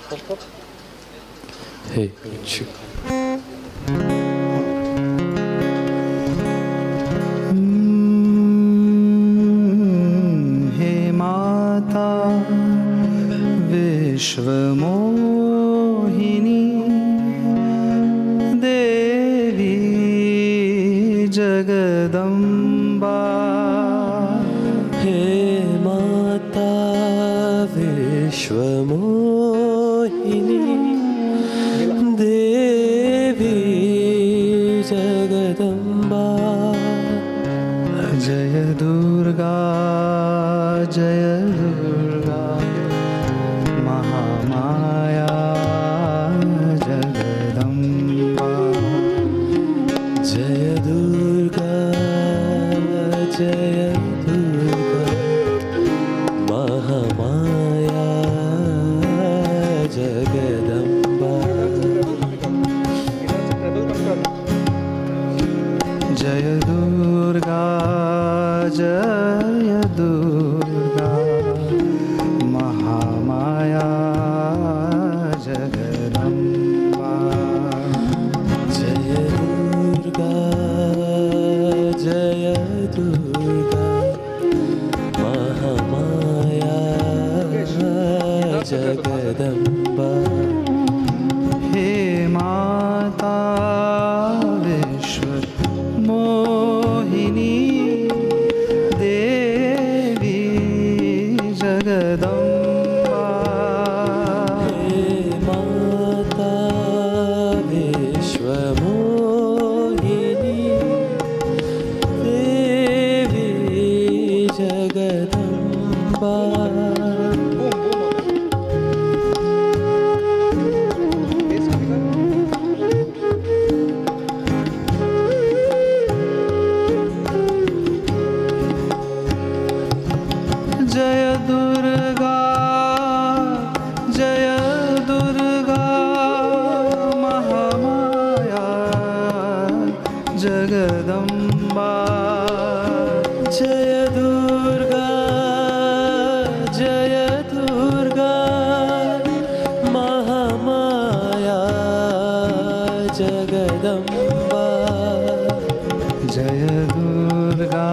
Hey, çık. हे माता विश्वमोहिनी देवी जगदम्बा हे माता विश्वमोहिनी देवी जगदम्बा जय दुर्गा जय दुर्गा महामाया जगदम्बा जय दुर्गा जय दुर्गा महामाया जगदम्बा जय दुर्गा जय दुर्गा महामाया जगदम्बा जय दुर्गा जय दुर्गा महामाया जगदम्बा हे माता विश्व मोहिनी देवी जगदम्बा हे माता विश्वमोहिनी देवी जगदम्बा जय दुर्गा महामाया जगदम्बा जय दुर्गा महामाया जगदम्बा जय दुर्गा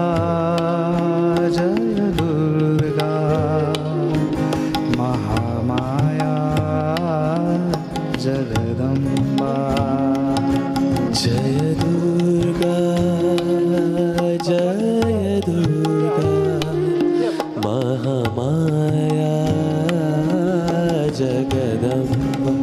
महामाया जगदम्बा जय दुर्गा महामाया जगदम्बा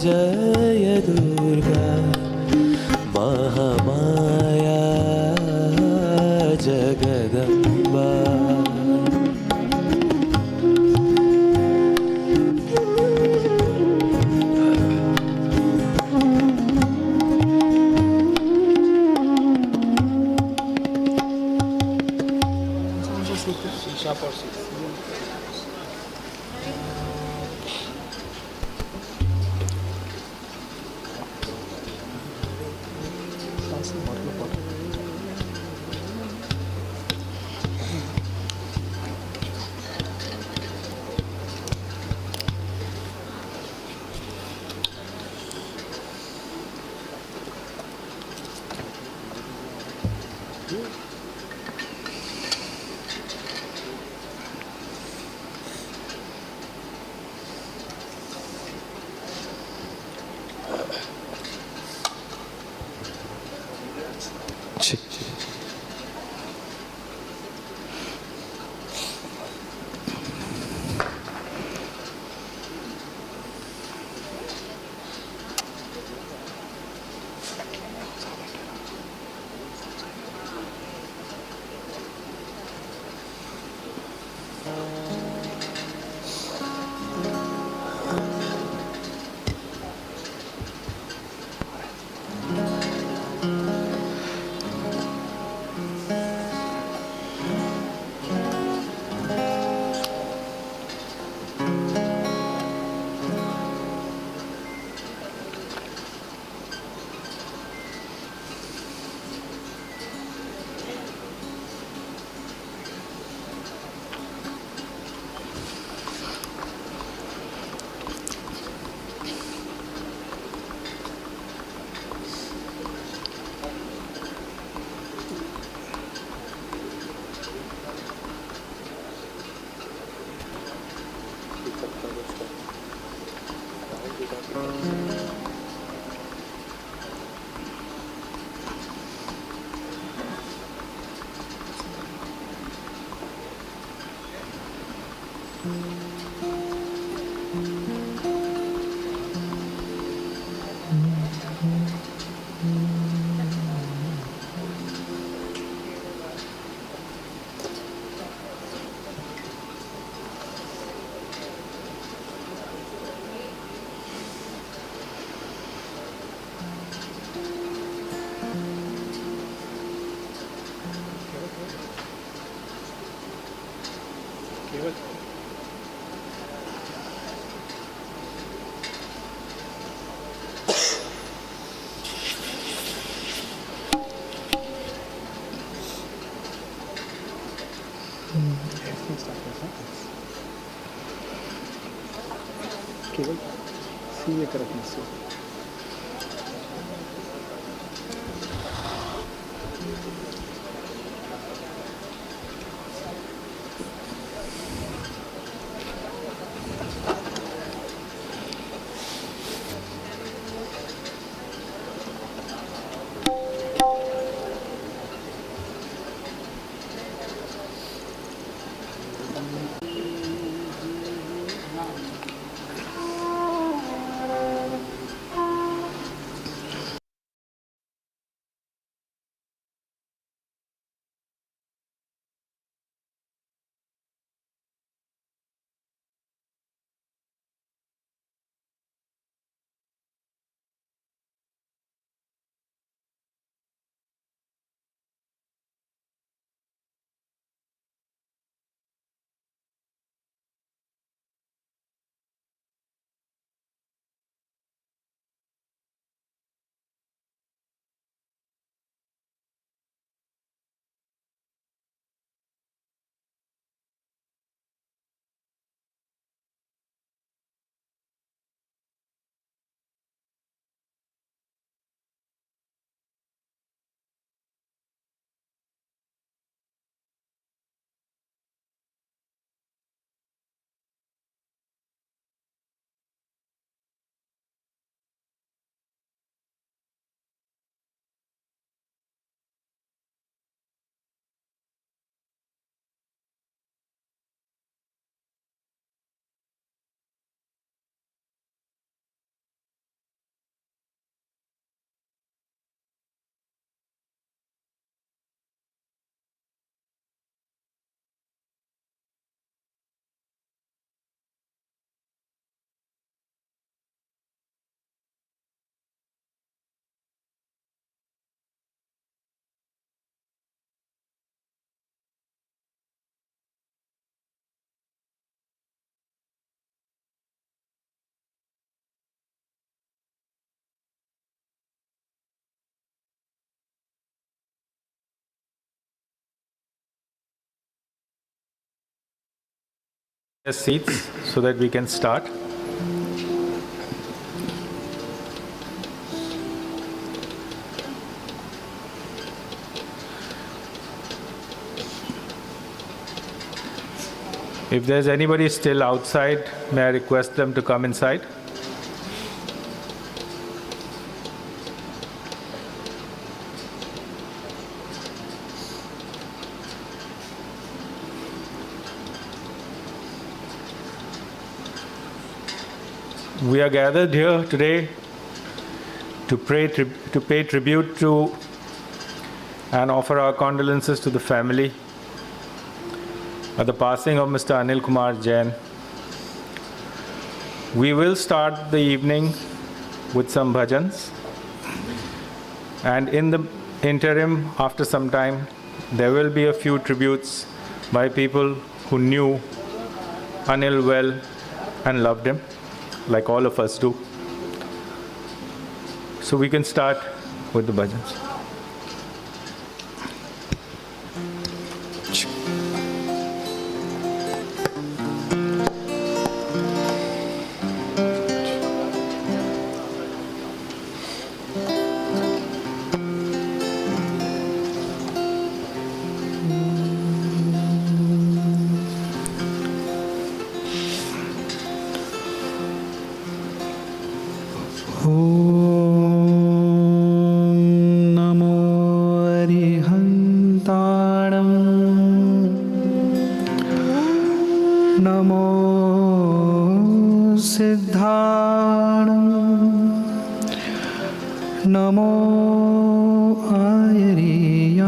जय दुर्गा महामाया जगदम्बा केवल सीए का रखना से seats so that we can start. If there's anybody still outside, may I request them to come inside? We are gathered here today to pay tribute to and offer our condolences to the family at the passing of Mr. Anil Kumar Jain. We will start the evening with some bhajans, and in the interim, after some time, there will be a few tributes by people who knew Anil well and loved him, like all of us do. So we can start with the bhajans. NaMo अरिहन्ताणं NaMo सिद्धाणं NaMo आयर्याणं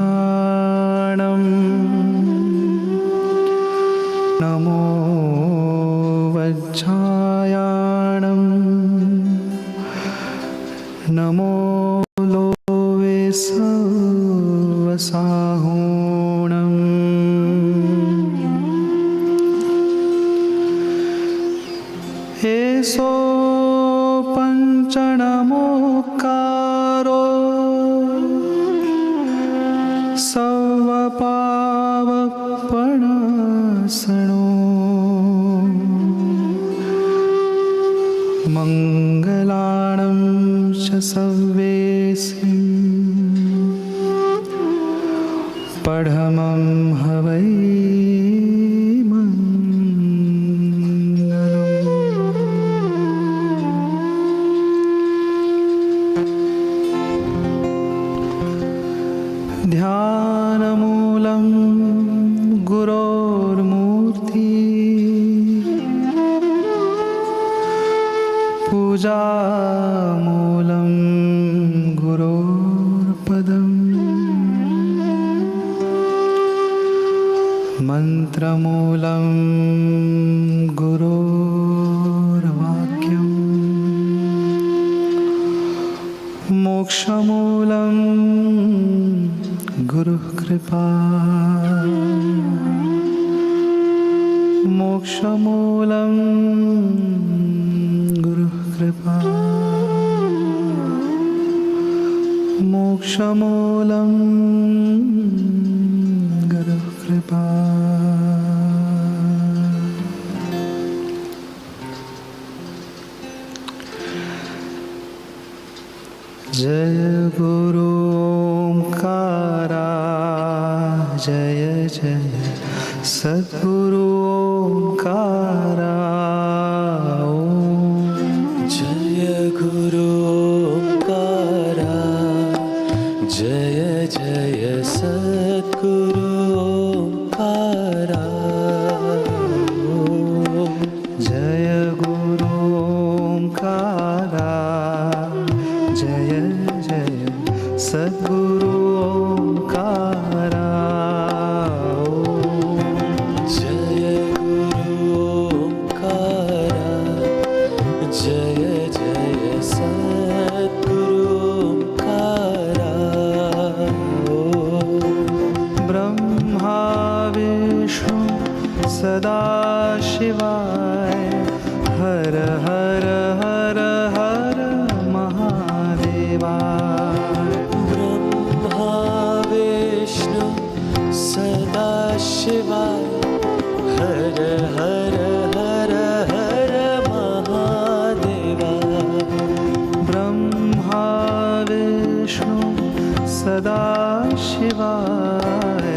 NaMo वज्रायाणं NaMo Lowe सर्वसाहुणम् एषो पञ्चनमोकारो सर्वपावपणसनो मङ्गलाणं च सव्येसिं पढमं हवै ध्यानमूलं गुरोर्मूर्ति पूजामूलं गुरोर्पदम् मन्त्रमूलं गुरोर्वाक्यम् मोक्षमूलं गुरुः कृपा मोक्षमूलं गुरुः कृपा मोक्षमूलं गुरुः कृपा जय गुरु ओंकारा जय जय सद्गुरु ओंकारा जय गुरु ओंकारा जय जय सद्गुरु ओंकारा जय गुरु ओंकारा जय जय सद्गुरु ओंकारा जय गुरु ओंकारा जय जय सद्गुरु ओंकारा ब्रह्मा विष्णु सदा शिवाय हर हर हर हर महादेवा ब्रह्मा विष्णु सदा शिवाय हर हर हर हर महादेवा ब्रह्मा विष्णु सदा शिवाय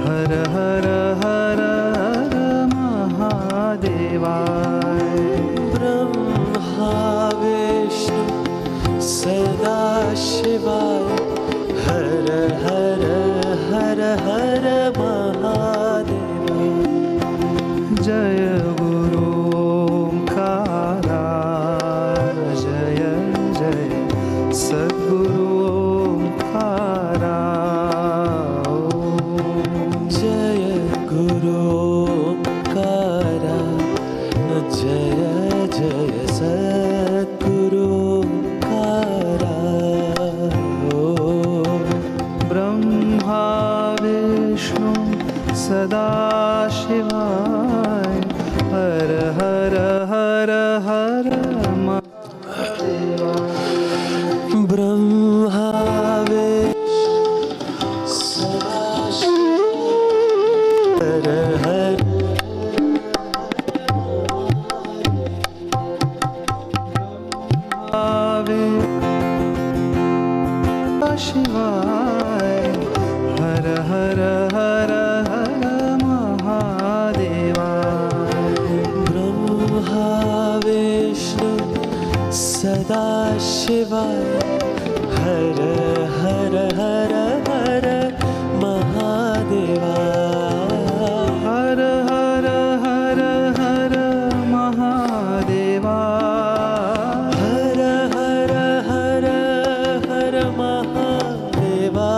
हर हर हर हर महादेवाय ब्रह्मा विष्णु सदा शिवाय हर हर हर हर महादेवा जय गुरु ओंकारा जय जय सद्गुरु ओंकारा जय गुरु ओंकारा जय जय सद्गुरु ओंकारा ब्रह्मा विष्णु सदा शिवाय हर हर हर हर महादेवा ब्रह्मा विष्णु सदा शिवाय हर शिवाय हर हर हर हर महादेवा ब्रह्मा विष्णु सदा शिवाय हर हर हर हर महादेवा हर हर हर हर महादेवा हर हर हर हर महादेवा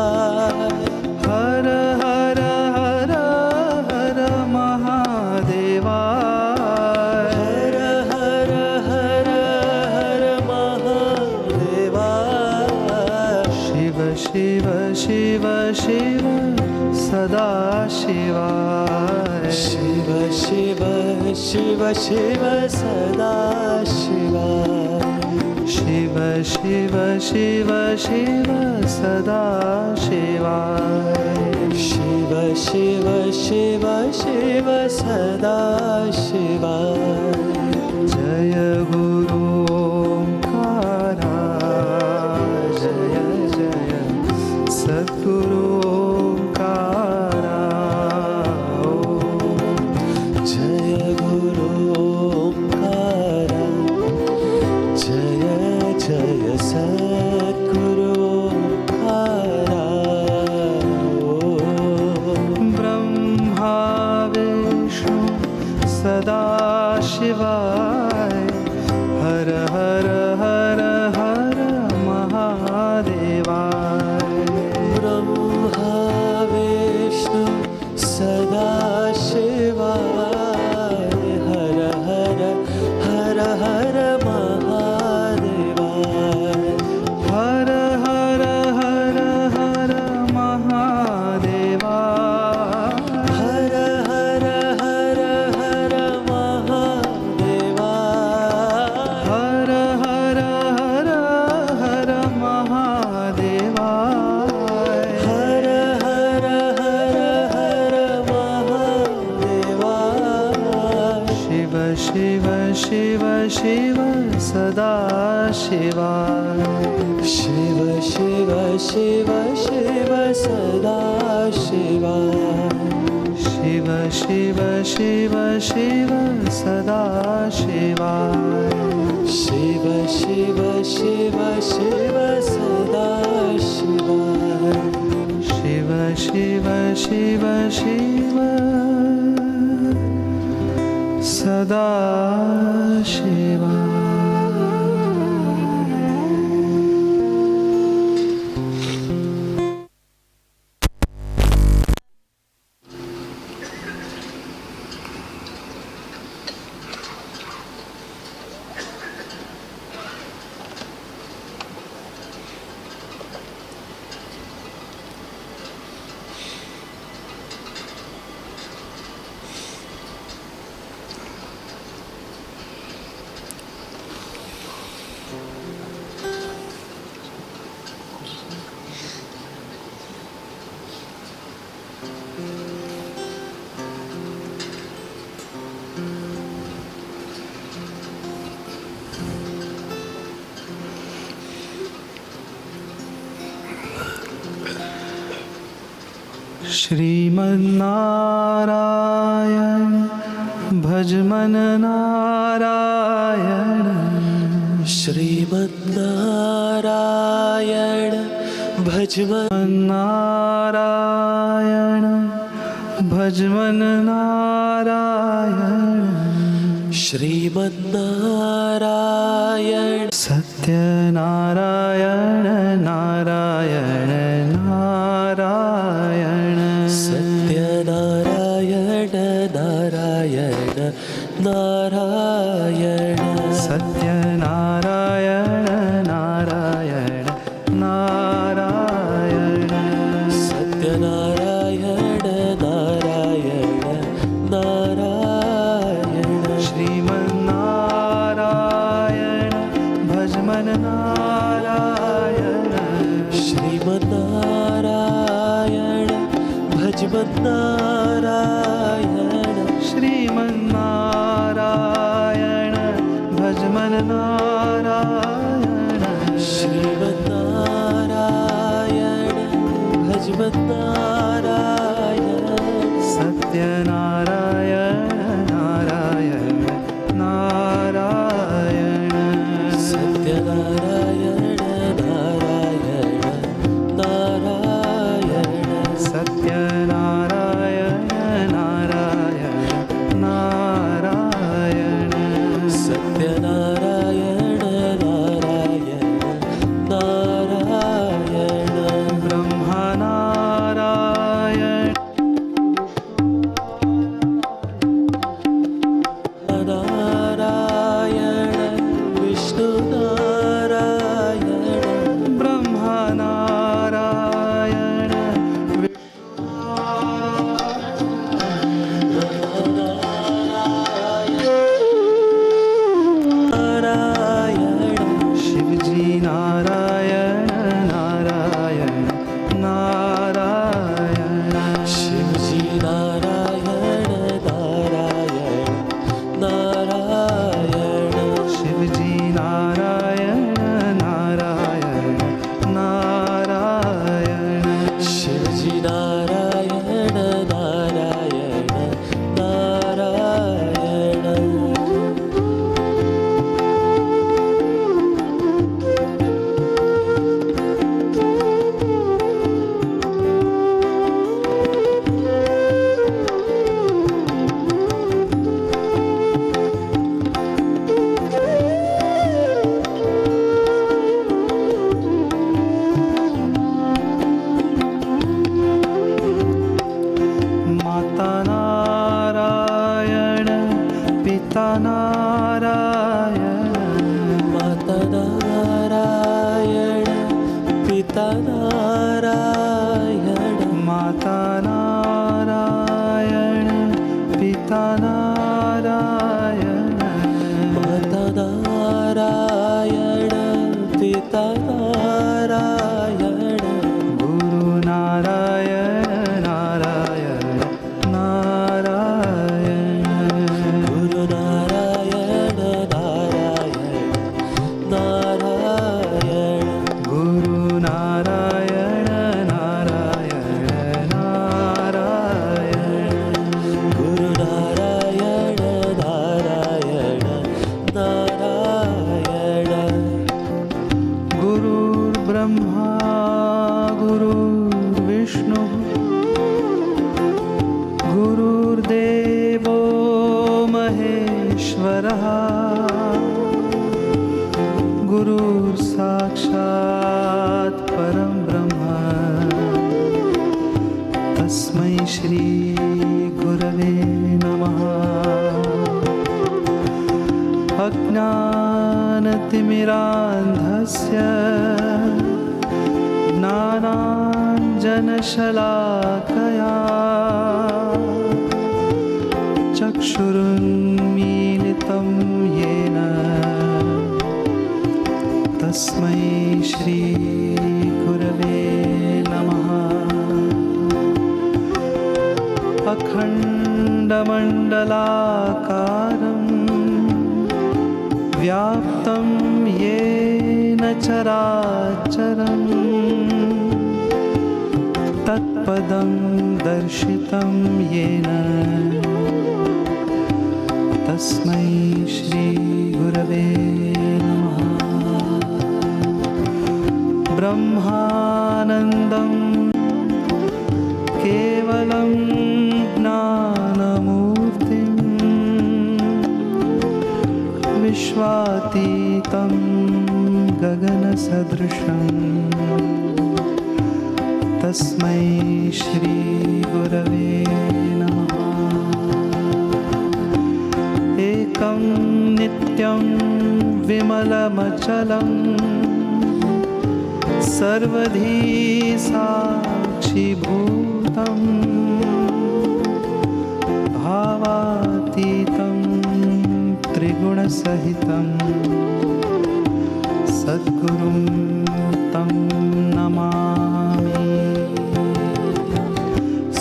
हर हर हर हर महादेवा हर हर हर हर महादेवा शिव शिव शिव शिव सदा शिवाय शिव शिव शिव शिव सदा शिवाय शिव शिव शिव शिव सदा शिवाय शिव शिव शिव शिव सदा शिवाय जय गुरु ओंकारा जय जय सद्गुरु ओंकारा जय गुरु ओंकारा जय जय सद्गुरु ओंकारा ब्रह्मा विष्णु सदा शिवाय हर हर हर हर महादेवाय ब्रह्मा विष्णु सदा शिवाय हर हर हर हर महादेवाय हर हर हर हर महादेवा हर हर हर हर महादेवा हर हर हर हर महादेवा हर हर हर हर महादेवा शिव शिव शिव शिव सदा शिवाय शिव शिव शिव शिव सदा शिवाय शिव शिव शिव शिव सदा शिवाय शिव शिव शिव शिव सदा शिवाय शिव शिव शिव शिव सदा शिवाय श्रीमन्नारायण भजमन नारायण श्रीमन्नारायण भजमन नारायण भजमन नारायण श्रीमन्नारायण सत्यनारायण नारायण नारायण सत्यनारायण नारायण नारायण सत्यनारायण नारायण नारायण सत्यनारायण नारायण नारायण श्रीमन्नारायण भजमन नारायण श्रीमन्नारायण भजमन नारायण श्रीमन्नारायण भजमन नारायण श्रीमन्नारायण भजमन नारायण सत्यनारायण नारायण नारायण सत्यनारायण नारायण गुरु नारायण नारायण नारायण गुरु नारायण नारायण नारायण गुरु नारायण नारायण नारायण गुरु नारायण नारायण नारायण गुरुर्ब्रह्मा गुरुर्विष्णु गुरुर्देवो महेश्वरः गुरुर्साक्षात् परं ब्रह्म तस्मै श्री गुरवे नमः अज्ञानतिमिरान्धस्य ज्ञानाञ्जनशलाकया चक्षुरुन्मीलितं येन तस्मै श्रीगुरवे नमः अखण्डमण्डलाकारं व्याप्तं येन चराचरं तत्पदं दर्शितं येन तस्मै श्रीगुरवे नमः ब्रह्मानन्दं केवलं ज्ञानमूर्तिं विश्वातीतं गगनसदृशं तस्मै श्रीगुरवे नमः एकं नित्यं विमलमचलं सर्वधी साक्षिभूतं भावातीतं त्रिगुणसहितं सद्गुरुं तं नमामि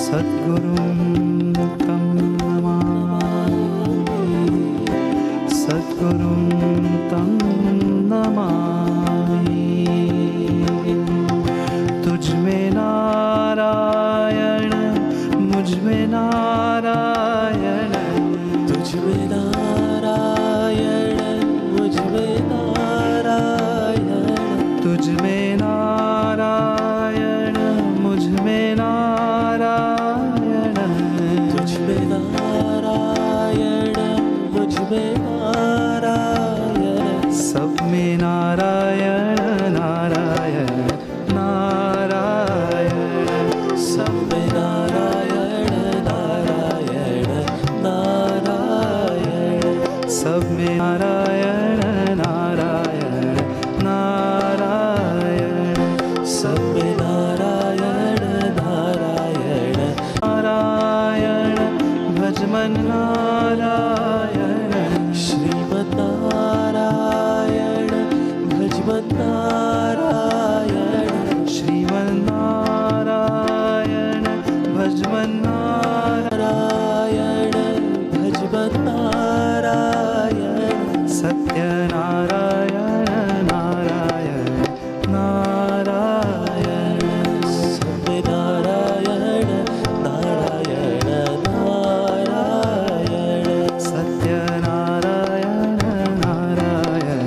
सद्गुरुं तं नमामि सद्गुरुं तं नमामि तुझ में नारायण मुझ में नारायण तुझ में नारायण मुझ में नारायण तुझ में नारायण मुझ में नारायण तुझ में नारायण मुझ में नारायण सब में नारायण नारायण नारायण सब में नारायण नारायण नारायण सब में नारायण नारायण नारायण सब में नारायण नारायण नारायण भजमन नारायण श्रीमन्नारायण भजमन्नारायण श्रीमन्नारायण भजमन्नारायण नारायण भजमन्नारायण सत्यनारायण नारायण नारायण नारायण नारायण नारायण सत्यनारायण नारायण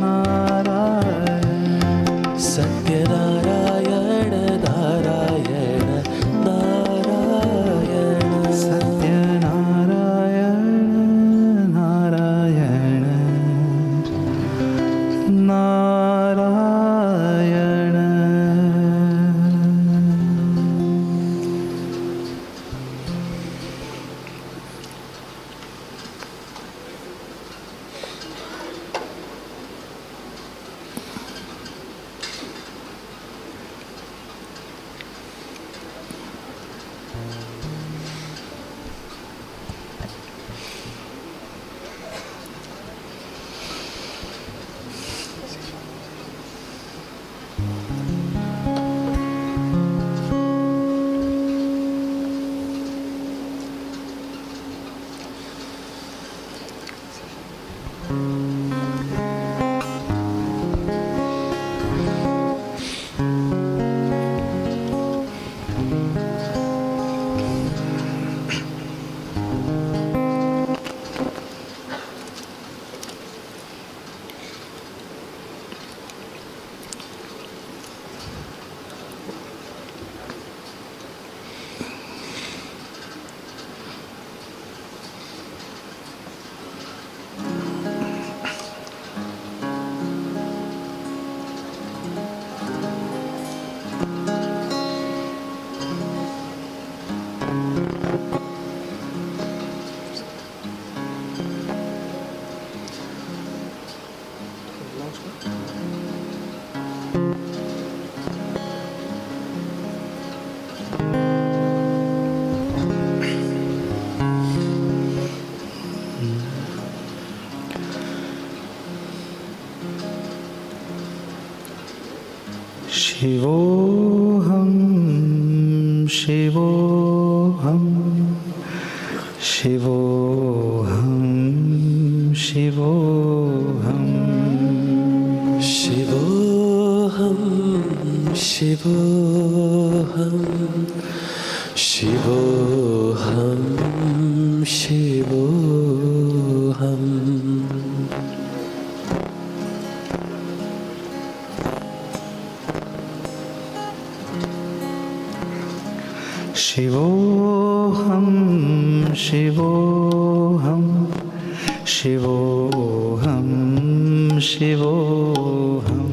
नारायण शिवोऽहं शिवोऽहं शिवोऽहं शिवोऽहं शिवोऽहं शिवोऽहं शिवोऽहं शिवोऽहम् शिवोऽहं शिवोऽहं शिवोऽहं शिवोऽहं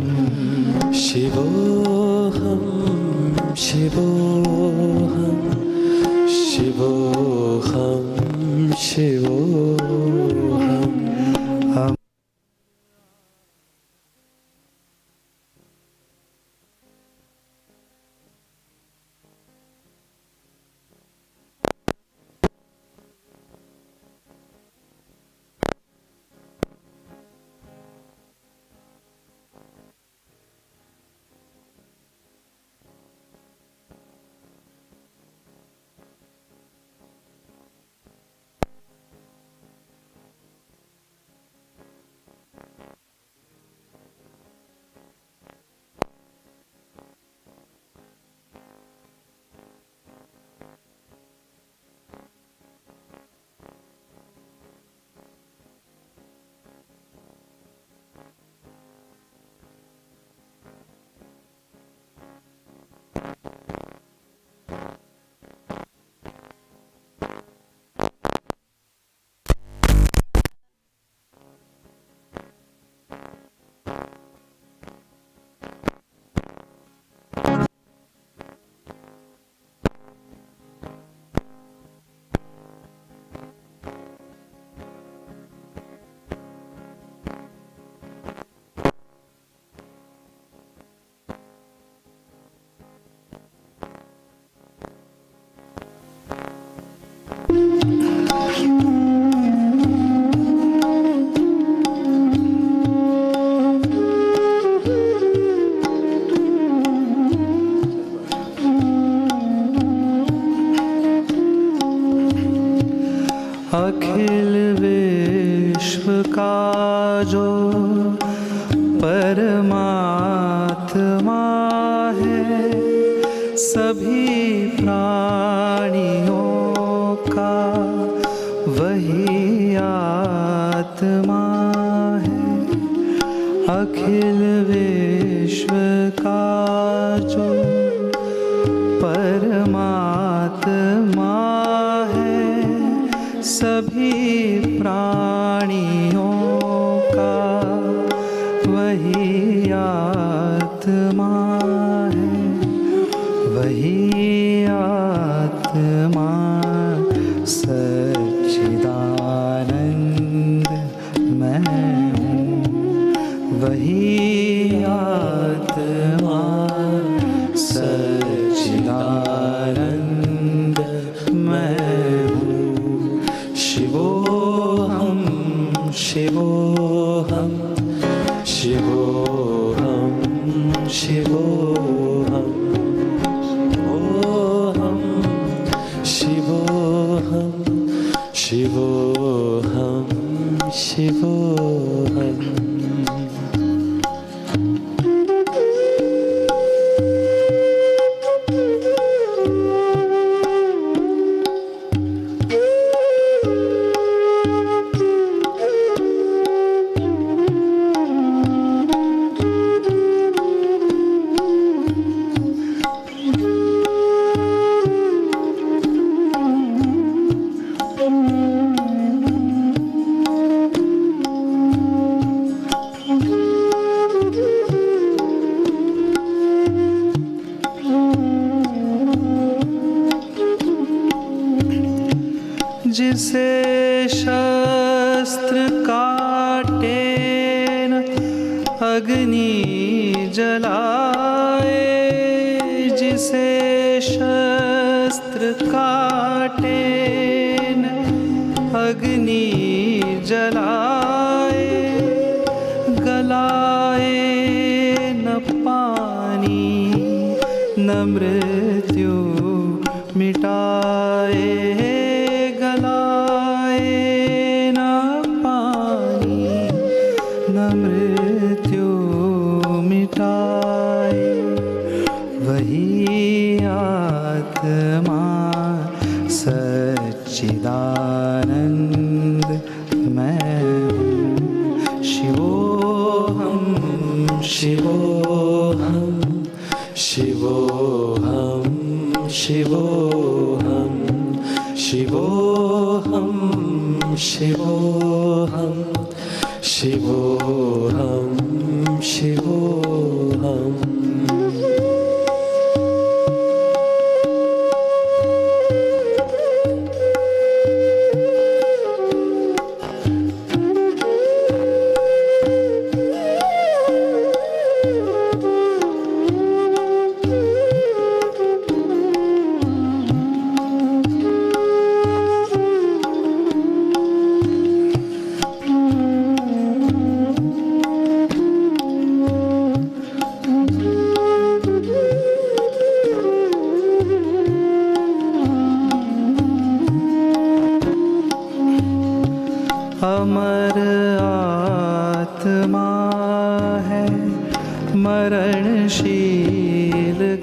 शिवोऽहं शिवोऽहं शिवोऽहं शिवोऽहम् अखिल विश्व का जो परमात्मा है, सभी प्राणियों का वही आत्मा है। अखिल विश्व का जो परमात्मा है, सभी प्राणियों का वही आत्मा है। वही आत्मा सच्चिदानंद मैं हूँ। वही आत्मा सच्चिदानंद मैं हूँ। शिवोऽहं शिवोऽहं शिवोऽहं शिवोऽहं शिवोऽहं शिवोऽहं शिवोऽहम् जिसे शस्त्र काटे न, अग्नि जलाए, जिसे शस्त्र काटे न अग्नि जलाए, गलाए न पानी न मृत्यु मिटाए, गलाए न पानी न मृत्यु मिटाए। वही आत्मा सच्चिदानंद मैं हूँ। शिवोहम शिवोहम शिवोऽहं शिवोऽहं शिवोऽहं शिवोऽहं शिवोऽहं शिवोऽहम्। अमर आत्मा है मरणशील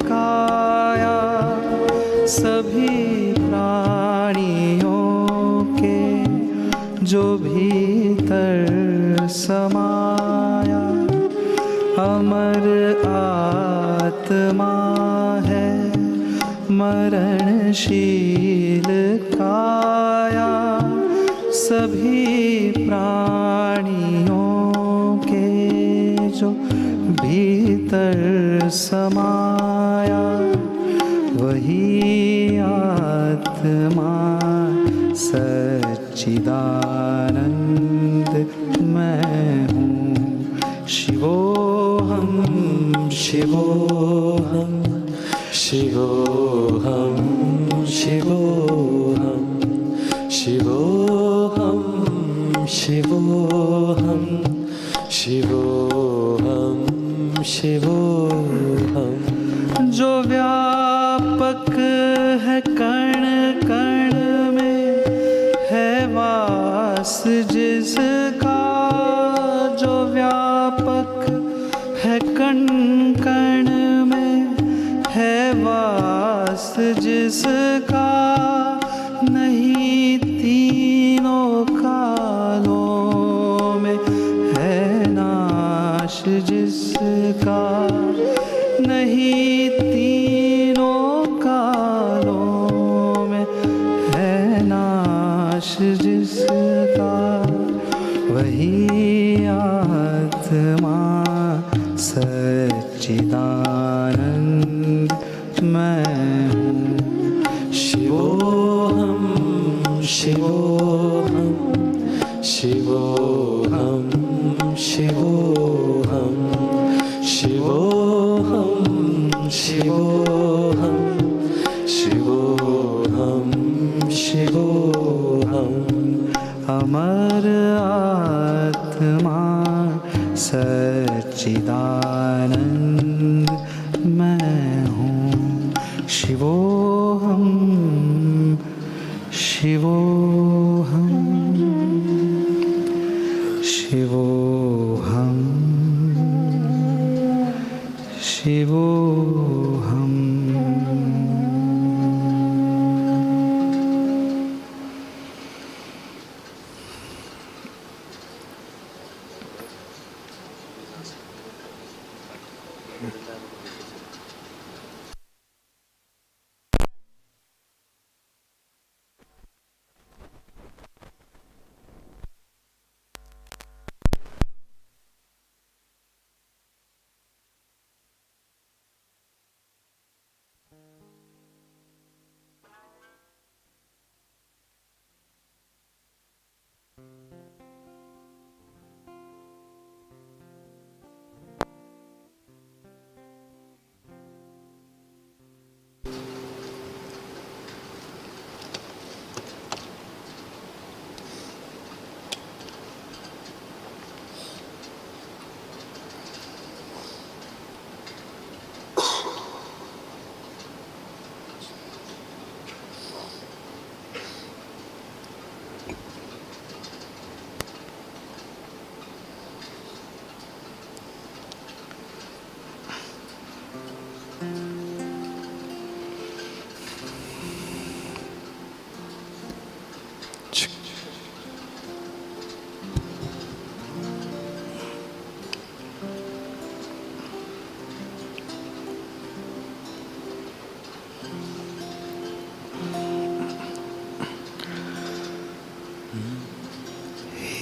काया, सभी प्राणियों के जो भीतर समाया। अमर आत्मा है मरणशील काया, सभी प्राणियों के जो भीतर समाया। वही आत्मा सच्चिदानंद मैं हूँ। शिवोहम शिवोऽहं शिवोऽहं शिवोऽहं शिवोऽहं शिवोऽहं शिवोऽहं शिवोऽहं। जो व्यापक है कण कण में, है वास जिसका। जो व्यापक है कण कण में, है वास जिसका। नहीं तीनों कालों में है नाश जिसका। नहीं तीनों कालों में है नाश जिसका। वही आत्मा सच्चिदानंद मैं हूँ। शिवोऽहं शिवोऽहं शिवोऽहं शिवोऽहं शिवोऽहं शिवोऽहं शिवोऽहं शिवोऽहम्। अमर आत्मा सच्चिदानंद मैं हूँ। शिवोहम शिवोहम शिवोहम शिवोहम।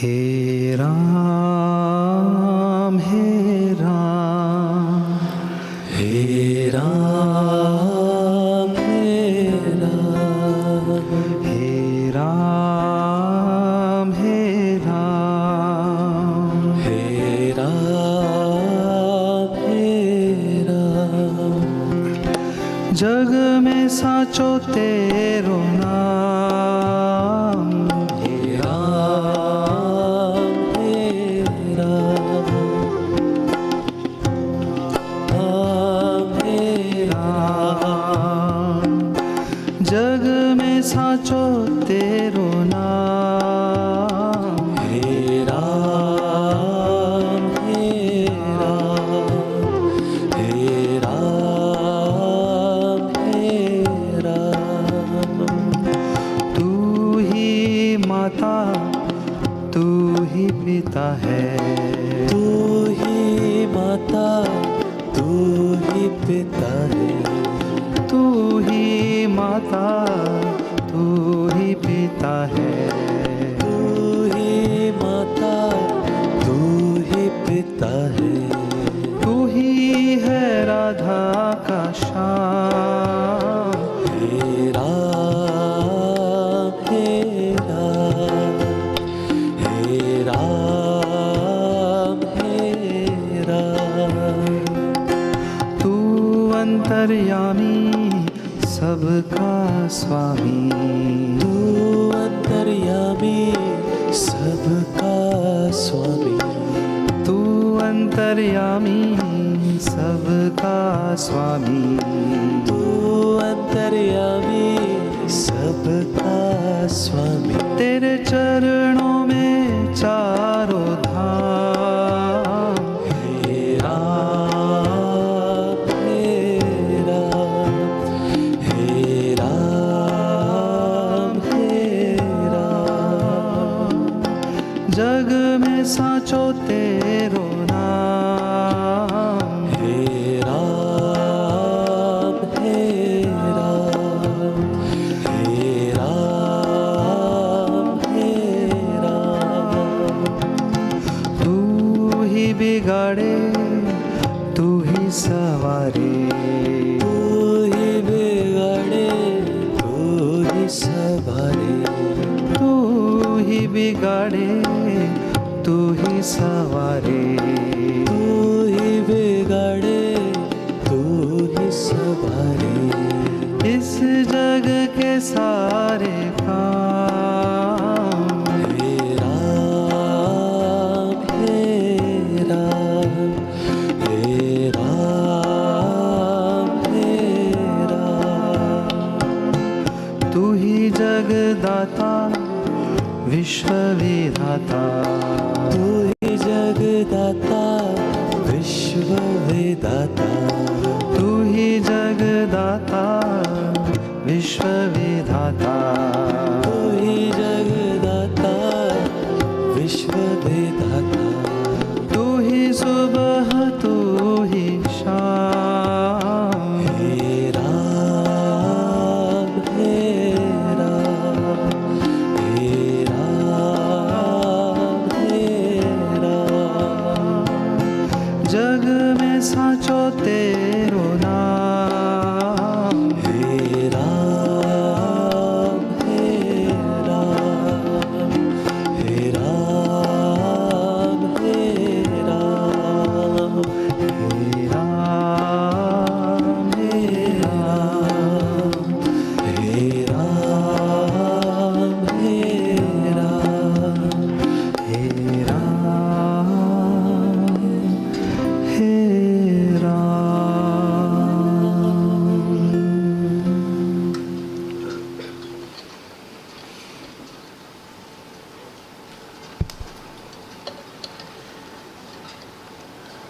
हे राम हे राम हे राम हे राम हे राम हे राम हे राम हे राम जग में साचो तेरो नाम हे राम हे राम हे राम जग में साचो तेरो नाम हे राम हे राम हे राम हे राम तू ही माता तू ही पिता है तू ही माता तू ही पिता है तू ही माता तू ही पिता है तू ही माता तू ही पिता है तू ही है राधा का श्याम हे राम हे राम हे राम हे राम तू अंतर्यामी सबका स्वामी तू अंतर्यामी सबका स्वामी तू अंतर्यामी सबका स्वामी तू अंतर्यामी सबका स्वामी तेरे चरणों में चारों धाम हे राम हे राम हे राम हे राम जग में साचो तेरो नाम हे राम हे राम हे राम हे राम तू ही बिगाड़े तू ही सवारे तू ही बिगाड़े तू ही संभाले तू ही बिगाड़े तू ही सवारे तू ही बिगाड़े तू ही संभाले इस जग के सारे काम हे राम हे राम हे राम हे राम तू ही जगदाता विश्व विधाता तू ही जगदाता विश्व विधाता तू ही जगदाता विश्व विधाता तू ही जगदाता विश्व विधाता तू ही सुबह तू ही शाम हे राम हे राम हे राम हे राम जग में साचो तेरो नाम हे राम हे राम हे राम हे राम हे राम हे राम हे राम हे राम हे राम हे Ram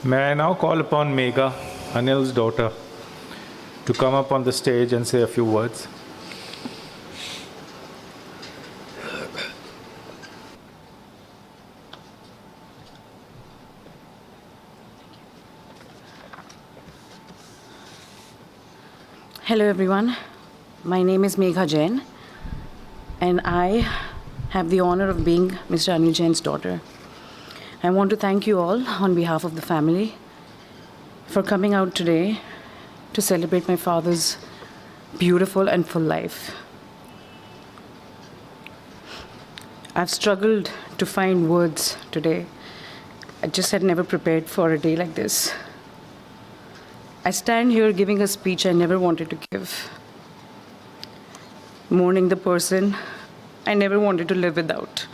May I now call upon Megha, Anil's daughter, to come up on the stage and say a few words. Hello everyone, my name is Megha Jain and I have the honor of being Mr. Anil Jain's daughter. I want to thank you all on behalf of the family for coming out today to celebrate my father's beautiful and full life. I've struggled to find words today. I just had never prepared for a day like this. I stand here giving a speech I never wanted to give, mourning the person I never wanted to live without.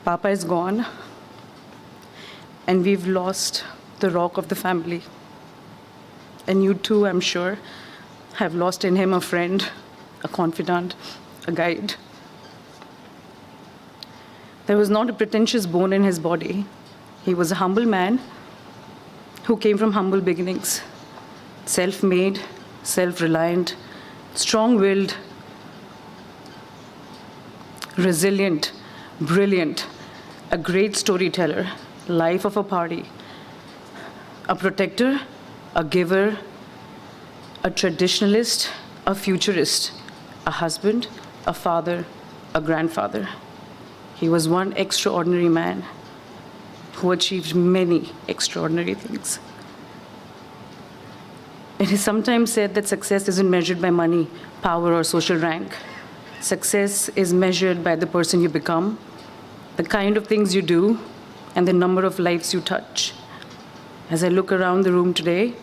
Papa is gone, and we've lost the rock of the family. And you too, I'm sure, have lost in him a friend, a confidant, a guide. There was not a pretentious bone in his body. He was a humble man who came from humble beginnings, self-made, self-reliant, strong-willed, resilient, brilliant, a great storyteller, life of a party, a protector, a giver, a traditionalist, a futurist, a husband, a father, a grandfather. He was one extraordinary man who achieved many extraordinary things. It is sometimes said that success isn't measured by money, power, or social rank. Success is measured by the person you become, the kind of things you do, and the number of lives you touch. As I look around the room today,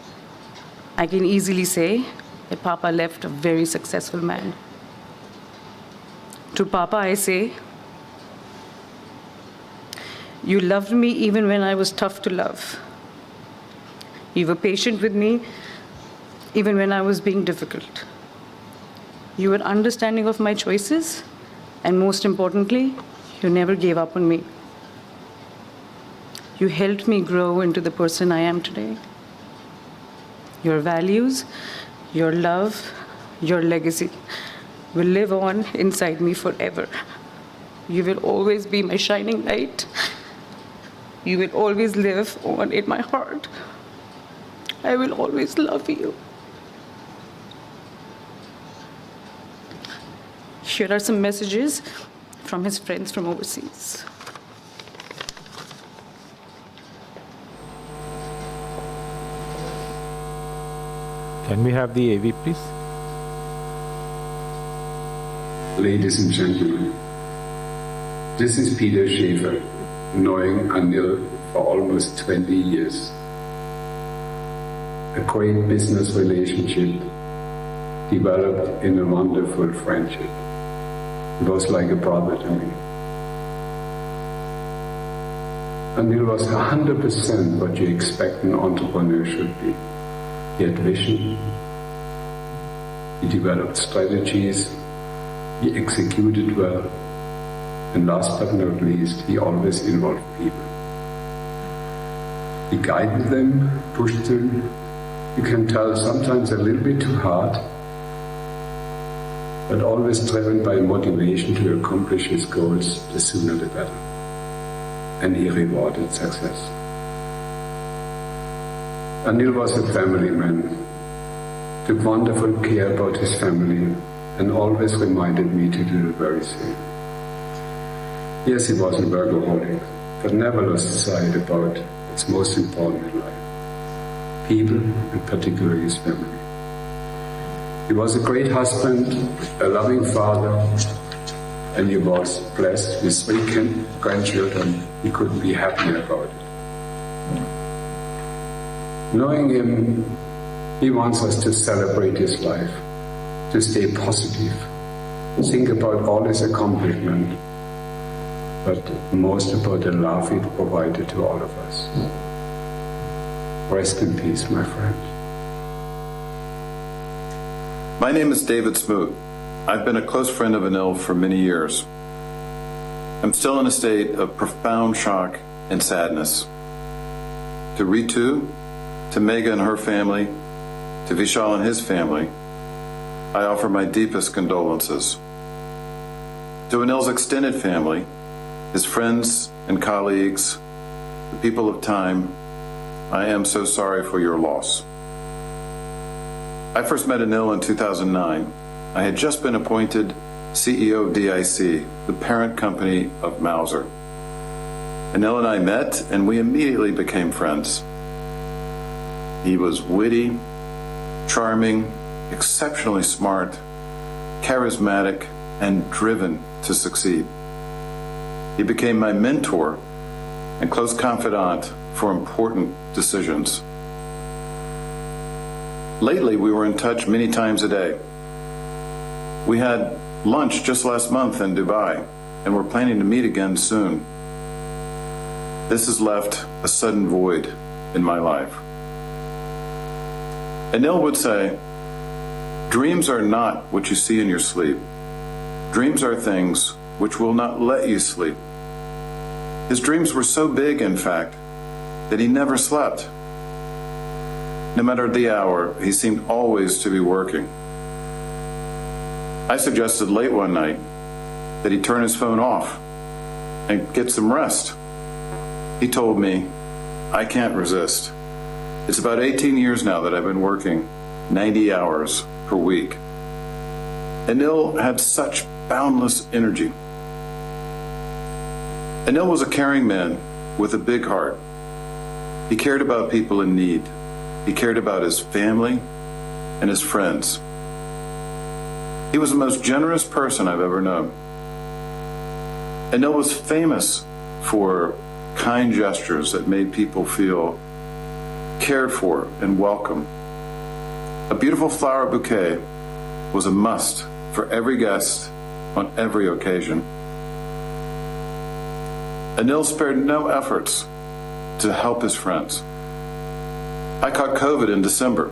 I can easily say that Papa left a very successful man. To Papa, I say, you loved me even when I was tough to love. You were patient with me even when I was being difficult. You were understanding of my choices, and most importantly, you never gave up on me. You helped me grow into the person I am today. Your values, your love, your legacy will live on inside me forever. You will always be my shining light. You will always live on in my heart. I will always love you. Here are some messages from his friends from overseas. Can we have the AV, please? Ladies and gentlemen, this is Peter Schäfer, knowing Anil for almost 20 years. A great business relationship developed in a wonderful friendship. It was like a brother to me. Anil was 100% what you expect an entrepreneur should be. He had vision, he developed strategies, he executed well, and last but not least, he always involved people. He guided them, pushed them, you can tell sometimes a little bit too hard, but always driven by motivation to accomplish his goals, the sooner the better. And he rewarded success. Anil was a family man, took wonderful care about his family, and always reminded me to do the very same. Yes, he was a workaholic, but never lost sight about what's most important in life: people, and particularly his family. He was a great husband, a loving father, and he was blessed with 3 grandchildren. He couldn't be happier about it. Knowing him, he wants us to celebrate his life, to stay positive, think about all his accomplishment, but most about the love he provided to all of us. Rest in peace, my friend. My name is David Smoot. I've been a close friend of Anil for many years. I'm still in a state of profound shock and sadness. To Ritu, to Megha and her family, to Vishal and his family, I offer my deepest condolences. To Anil's extended family, his friends and colleagues, the people of time, I am so sorry for your loss. I first met Anil in 2009. I had just been appointed CEO of DIC, the parent company of Mauser. Anil and I met, and we immediately became friends. He was witty, charming, exceptionally smart, charismatic, and driven to succeed. He became my mentor and close confidant for important decisions. Lately, we were in touch many times a day. We had lunch just last month in Dubai, and we're planning to meet again soon. This has left a sudden void in my life. Anil would say, dreams are not what you see in your sleep. Dreams are things which will not let you sleep. His dreams were so big, in fact, that he never slept. No matter the hour, he seemed always to be working. I suggested late one night that he turn his phone off and get some rest. He told me, I can't resist. It's about 18 years now that I've been working 90 hours per week. Anil had such boundless energy. Anil was a caring man with a big heart. He cared about people in need. He cared about his family and his friends. He was the most generous person I've ever known. Anil was famous for kind gestures that made people feel cared for and welcome. A beautiful flower bouquet was a must for every guest on every occasion. Anil spared no efforts to help his friends. I caught COVID in December.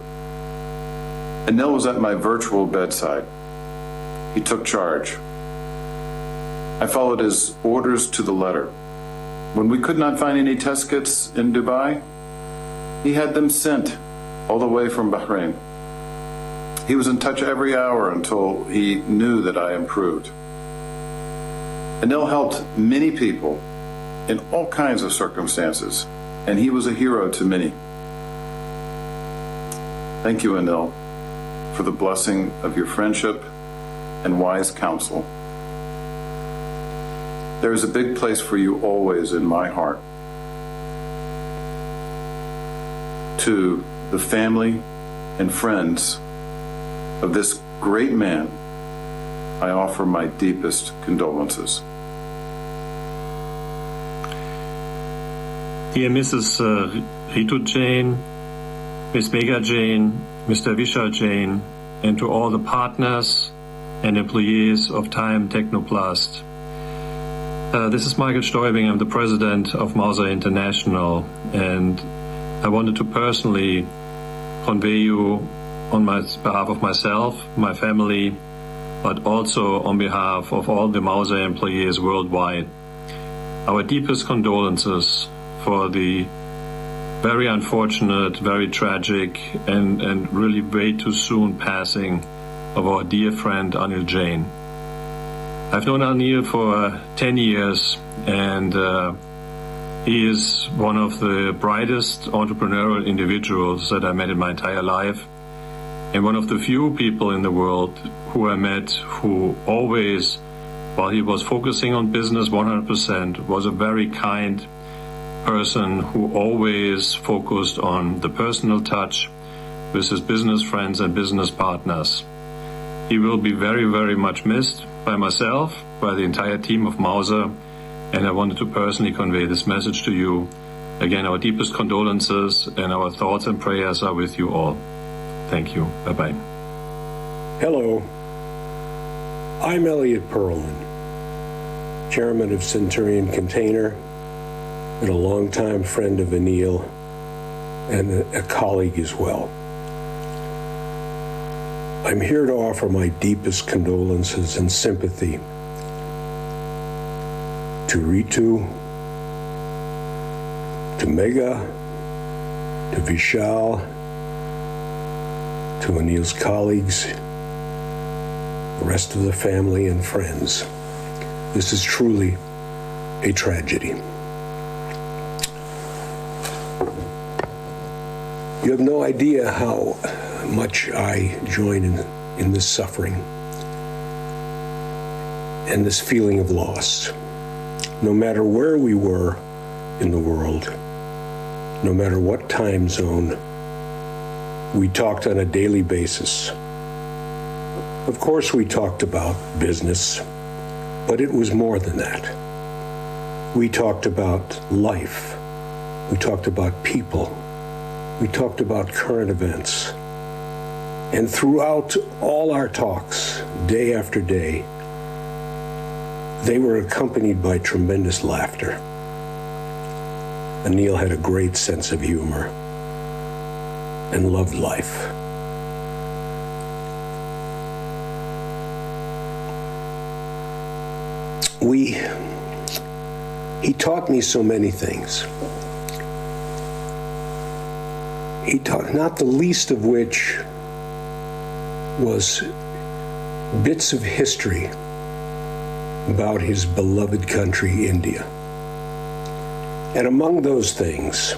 Anil was at my virtual bedside. He took charge. I followed his orders to the letter. When we could not find any test kits in Dubai, he had them sent all the way from Bahrain. He was in touch every hour until he knew that I improved. Anil helped many people in all kinds of circumstances, and he was a hero to many. Thank you, Anil, for the blessing of your friendship and wise counsel. There is a big place for you always in my heart. To the family and friends of this great man, I offer my deepest condolences. Dear Mrs. Ritu Jain, Ms. Megha Jain, Mr. Vishal Jain, and to all the partners and employees of Time Technoplast. This is Michael Stoibing. I'm the president of Mauser International, and I wanted to personally convey you on behalf of myself, my family, but also on behalf of all the Mauser employees worldwide, our deepest condolences for the very unfortunate, very tragic, and really way too soon passing of our dear friend Anil Jain. I've known Anil for 10 years, and he is one of the brightest entrepreneurial individuals that I met in my entire life, and one of the few people in the world who I met who always, while he was focusing on business 100%, was a very kind person who always focused on the personal touch with his business friends and business partners. He will be very, very much missed by myself, by the entire team of Mauser, and I wanted to personally convey this message to you. Again, our deepest condolences and our thoughts and prayers are with you all. Thank you. Bye-bye. Hello. I'm Elliot Perlman, chairman of Centurion Container, and a longtime friend of Anil, and a colleague as well. I'm here to offer my deepest condolences and sympathy to Ritu, to Megha, to Vishal, to Anil's colleagues, the rest of the family and friends. This is truly a tragedy. You have no idea how much I join in this suffering and this feeling of loss. No matter where we were in the world, no matter what time zone, we talked on a daily basis. Of course, we talked about business, but it was more than that. We talked about life. We talked about people. We talked about current events. And throughout all our talks, day after day, they were accompanied by tremendous laughter. Anil had a great sense of humor and loved life. He taught me so many things. He taught, not the least of which was bits of history about his beloved country, India. And among those things,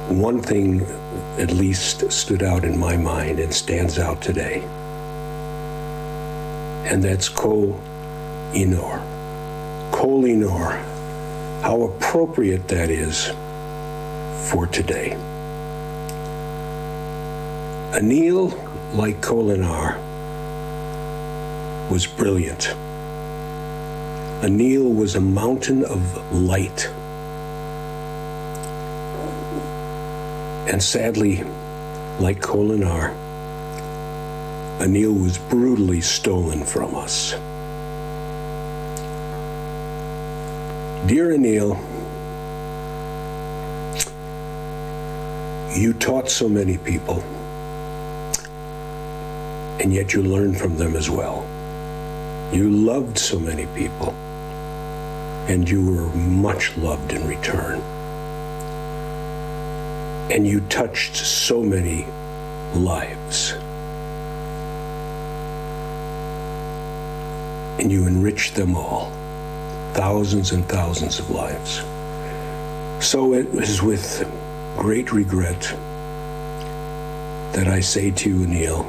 one thing at least stood out in my mind and stands out today. And that's Koh-i-Noor. Koh-i-Noor, how appropriate that is for today. Anil, like Koh-i-Noor, was brilliant. Anil was a mountain of light. And sadly, like Koh-i-Noor, Anil was brutally stolen from us. Dear Anil, you taught so many people, and yet you learned from them as well. You loved so many people, and you were much loved in return. And you touched so many lives. And you enriched them all, thousands and thousands of lives. So it was with great regret that I say to you, Anil,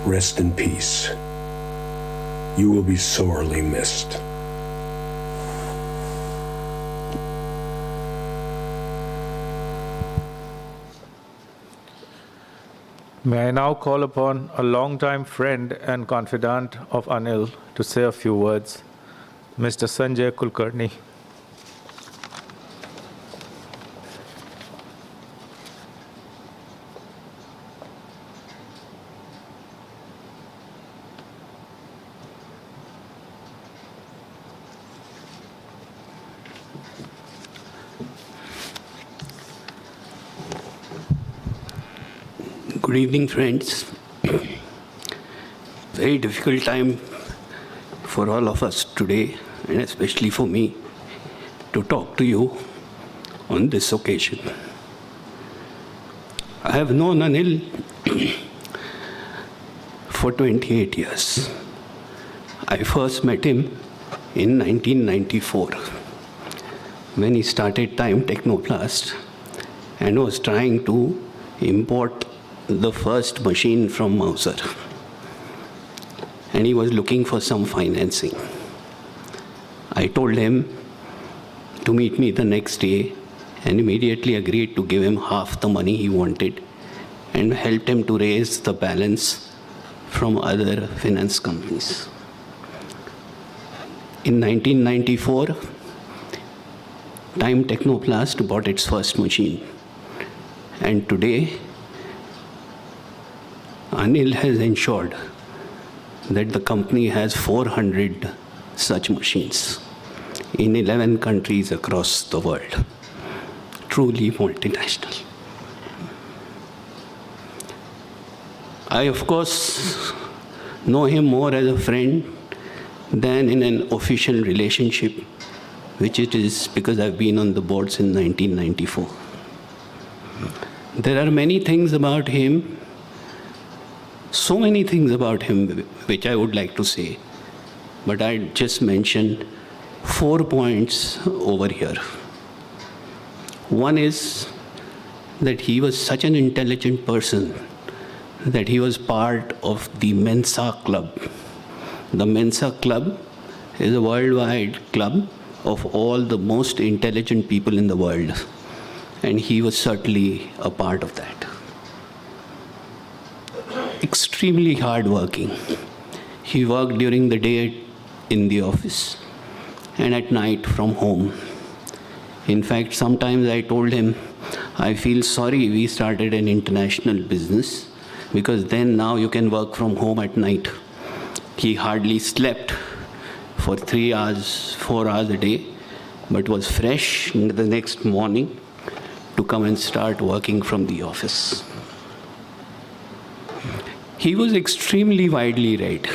rest in peace. You will be sorely missed. May I now call upon a longtime friend and confidant of Anil to say a few words, Mr. Sanjay Kulkarni. Good evening, friends. Very difficult time for all of us today, and especially for me, to talk to you on this occasion. I have known Anil for 28 years. I first met him in 1994 when he started Time Technoplast and was trying to import the first machine from Mauser. And he was looking for some financing. I told him to meet me the next day and immediately agreed to give him half the money he wanted and helped him to raise the balance from other finance companies. In 1994, Time Technoplast bought its first machine. And today, Anil has ensured that the company has 400 such machines in 11 countries across the world. Truly multinational. I, of course, know him more as a friend than in an official relationship, which it is because I've been on the board since 1994. There are many things about him, so many things about him which I would like to say, but I just mention 4 points over here. One is that he was such an intelligent person that he was part of the Mensa Club. The Mensa Club is a worldwide club of all the most intelligent people in the world, and he was certainly a part of that. Extremely hardworking. He worked during the day in the office and at night from home. In fact, sometimes I told him, I feel sorry we started an international business, because then now you can work from home at night. He hardly slept for 3 hours, 4 hours a day, but was fresh the next morning to come and start working from the office. He was extremely widely read.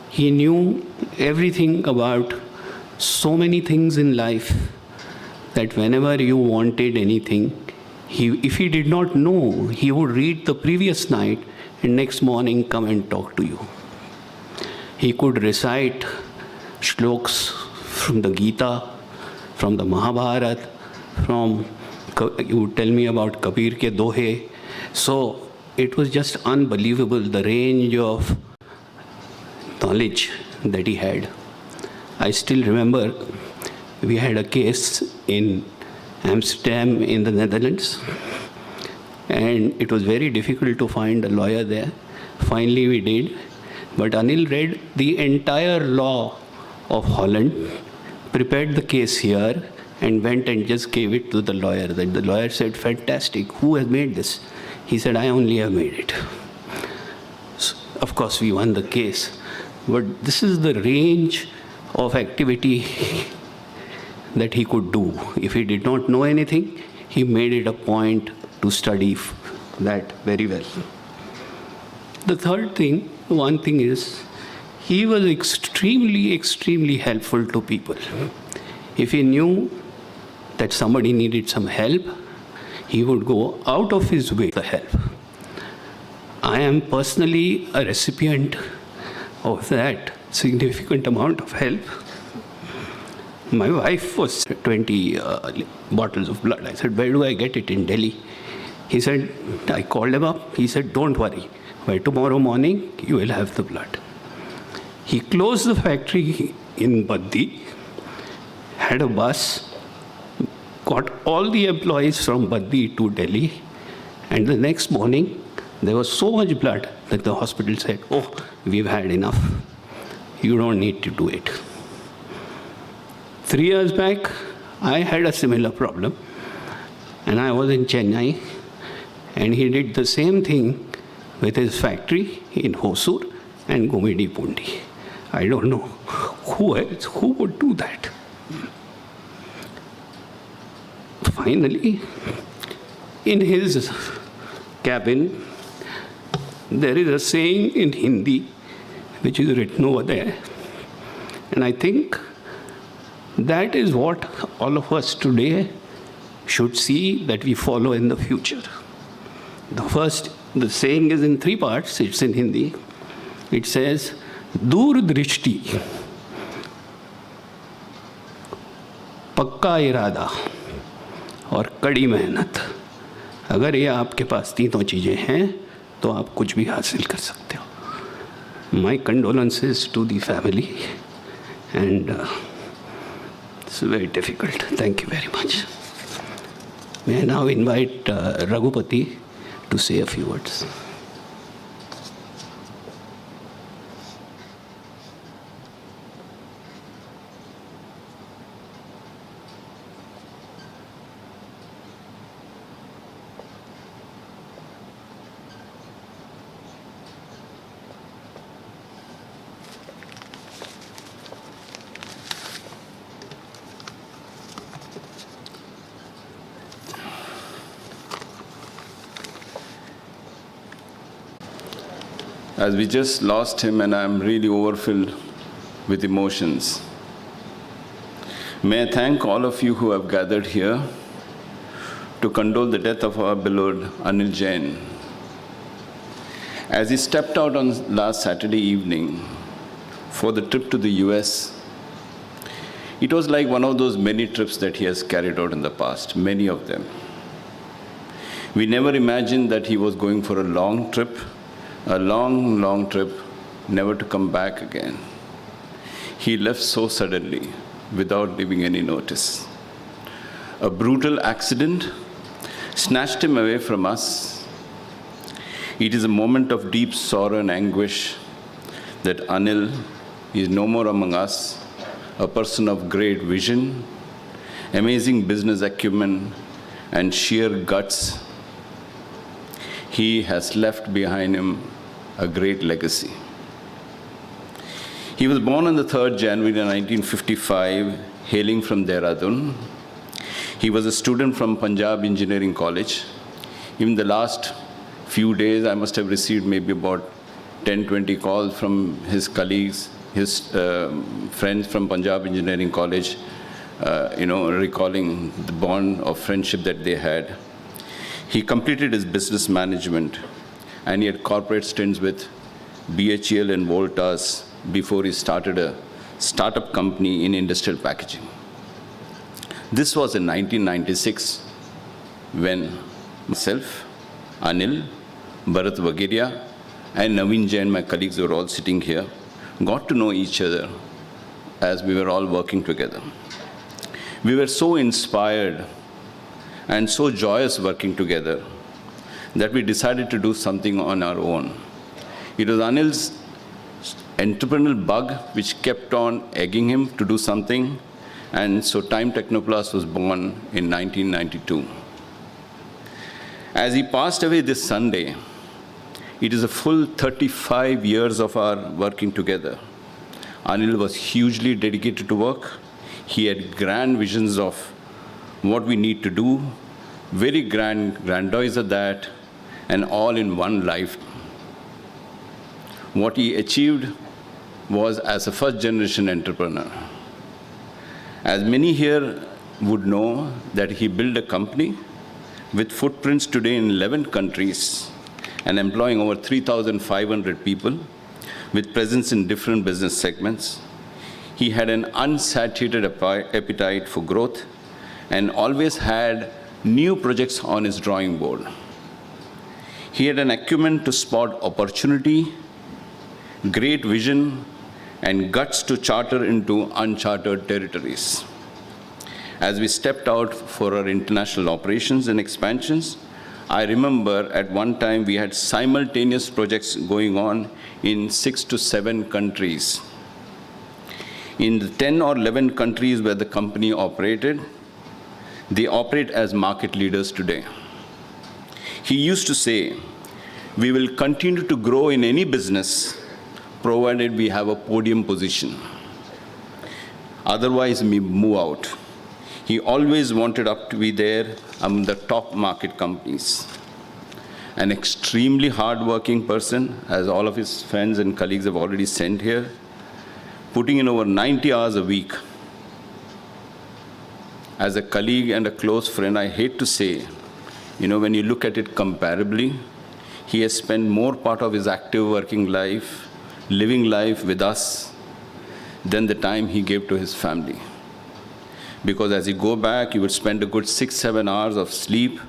He knew everything about so many things in life that whenever you wanted anything, if he did not know, he would read the previous night and next morning come and talk to you. He could recite shloks from the Gita, from the Mahabharata, he would tell me about Kabir ke dohe. So it was just unbelievable, the range of knowledge that he had. I still remember we had a case in Amsterdam in the Netherlands, and it was very difficult to find a lawyer there. Finally we did, but Anil read the entire law of Holland, prepared the case here, and went and just gave it to the lawyer. The lawyer said, fantastic, who has made this? He said, I only have made it. So, of course, we won the case. But this is the range of activity that he could do. If he did not know anything, he made it a point to study that very well. The third thing, one thing is, he was extremely, extremely helpful to people. If he knew that somebody needed some help, he would go out of his way to help. I am personally a recipient of that significant amount of help. My wife was 20 bottles of blood. I said, where do I get it? In Delhi. He said, I called him up. He said, don't worry. By tomorrow morning, you will have the blood. He closed the factory in Baddi, had a bus, got all the employees from Baddi to Delhi, and the next morning, there was so much blood that the hospital said, oh, we've had enough. You don't need to do it. 3 years back, I had a similar problem, and I was in Chennai, and he did the same thing with his factory in Hosur and Gomidi Pundi. I don't know who would do that. Finally, in his cabin, there is a saying in Hindi which is written over there. And I think that is what all of us today should see that we follow in the future. The saying is in 3 parts, it's in Hindi. It says, Dur Drishti, Pakka Irada, और कड़ी मेहनत. अगर ये आपके पास तीनों चीज़ें हैं तो आप कुछ भी हासिल कर सकते हो. My condolences to the family, and it's very difficult. Thank you very much. May I now invite Raghupati to say a few words. As we just lost him, and I'm really overfilled with emotions. May I thank all of you who have gathered here to condole the death of our beloved Anil Jain. As he stepped out on last Saturday evening for the trip to the US, it was like one of those many trips that he has carried out in the past, many of them. We never imagined that he was going for a long trip, long trip, never to come back again. He left so suddenly, without leaving any notice. A brutal accident snatched him away from us. It is a moment of deep sorrow and anguish that Anil is no more among us, a person of great vision, amazing business acumen, and sheer guts. He has left behind him a great legacy. He was born on the 3rd January 1955, hailing from Dehradun. He was a student from Punjab Engineering College. In the last few days, I must have received maybe about 10-20 calls from his colleagues, his friends from Punjab Engineering College, recalling the bond of friendship that they had. He completed his business management, and he had corporate stints with BHEL and Voltas before he started a startup company in industrial packaging. This was in 1996 when myself, Anil, Bharat Vagiriya, and Naveen Jain, my colleagues, were all sitting here, got to know each other as we were all working together. We were so inspired and so joyous working together that we decided to do something on our own. It was Anil's entrepreneurial bug which kept on egging him to do something, and so Time Technoplast was born in 1992. As he passed away this Sunday, it is a full 35 years of our working together. Anil was hugely dedicated to work. He had grand visions of what we need to do, very grandiose at that, and all in one life. What he achieved was as a first-generation entrepreneur. As many here would know that he built a company with footprints today in 11 countries and employing over 3,500 people with presence in different business segments. He had an unsatiated appetite for growth and always had new projects on his drawing board. He had an acumen to spot opportunity, great vision, and guts to charter into uncharted territories. As we stepped out for our international operations and expansions, I remember at one time we had simultaneous projects going on in 6 to 7 countries. In the 10 or 11 countries where the company operated, they operate as market leaders today. He used to say, "We will continue to grow in any business provided we have a podium position. Otherwise, we move out." He always wanted up to be there among the top market companies. An extremely hard-working person, as all of his friends and colleagues have already sent here, putting in over 90 hours a week. As a colleague and a close friend, I hate to say, when you look at it comparably, he has spent more part of his active working life, living life with us, than the time he gave to his family. Because as you go back, you would spend a good 6-7 hours of sleep.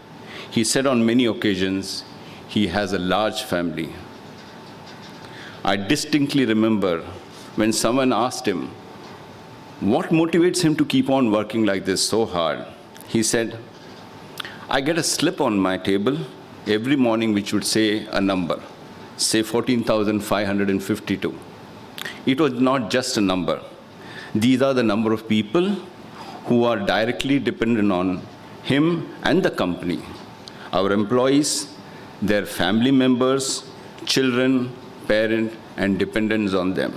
He said on many occasions, he has a large family. I distinctly remember when someone asked him, what motivates him to keep on working like this so hard? He said, "I get a slip on my table every morning which would say a number, say 14,552. It was not just a number. These are the number of people who are directly dependent on him and the company. Our employees, their family members, children, parents, and dependents on them.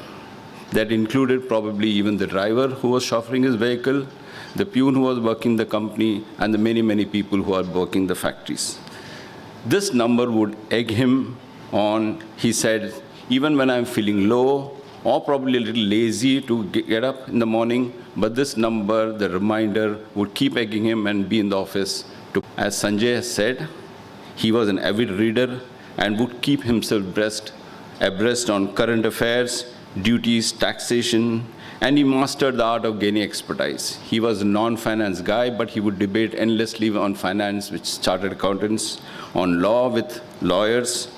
That included probably even the driver who was chauffeuring his vehicle, the peon who was working the company, and the many, many people who are working the factories. This number would egg him on. He said, even when I'm feeling low or probably a little lazy to get up in the morning, but this number, the reminder, would keep egging him and be in the office. As Sanjay has said, he was an avid reader and would keep himself abreast on current affairs, duties, taxation, and he mastered the art of gaining expertise. He was a non-finance guy, but he would debate endlessly on finance with chartered accountants, on law with lawyers.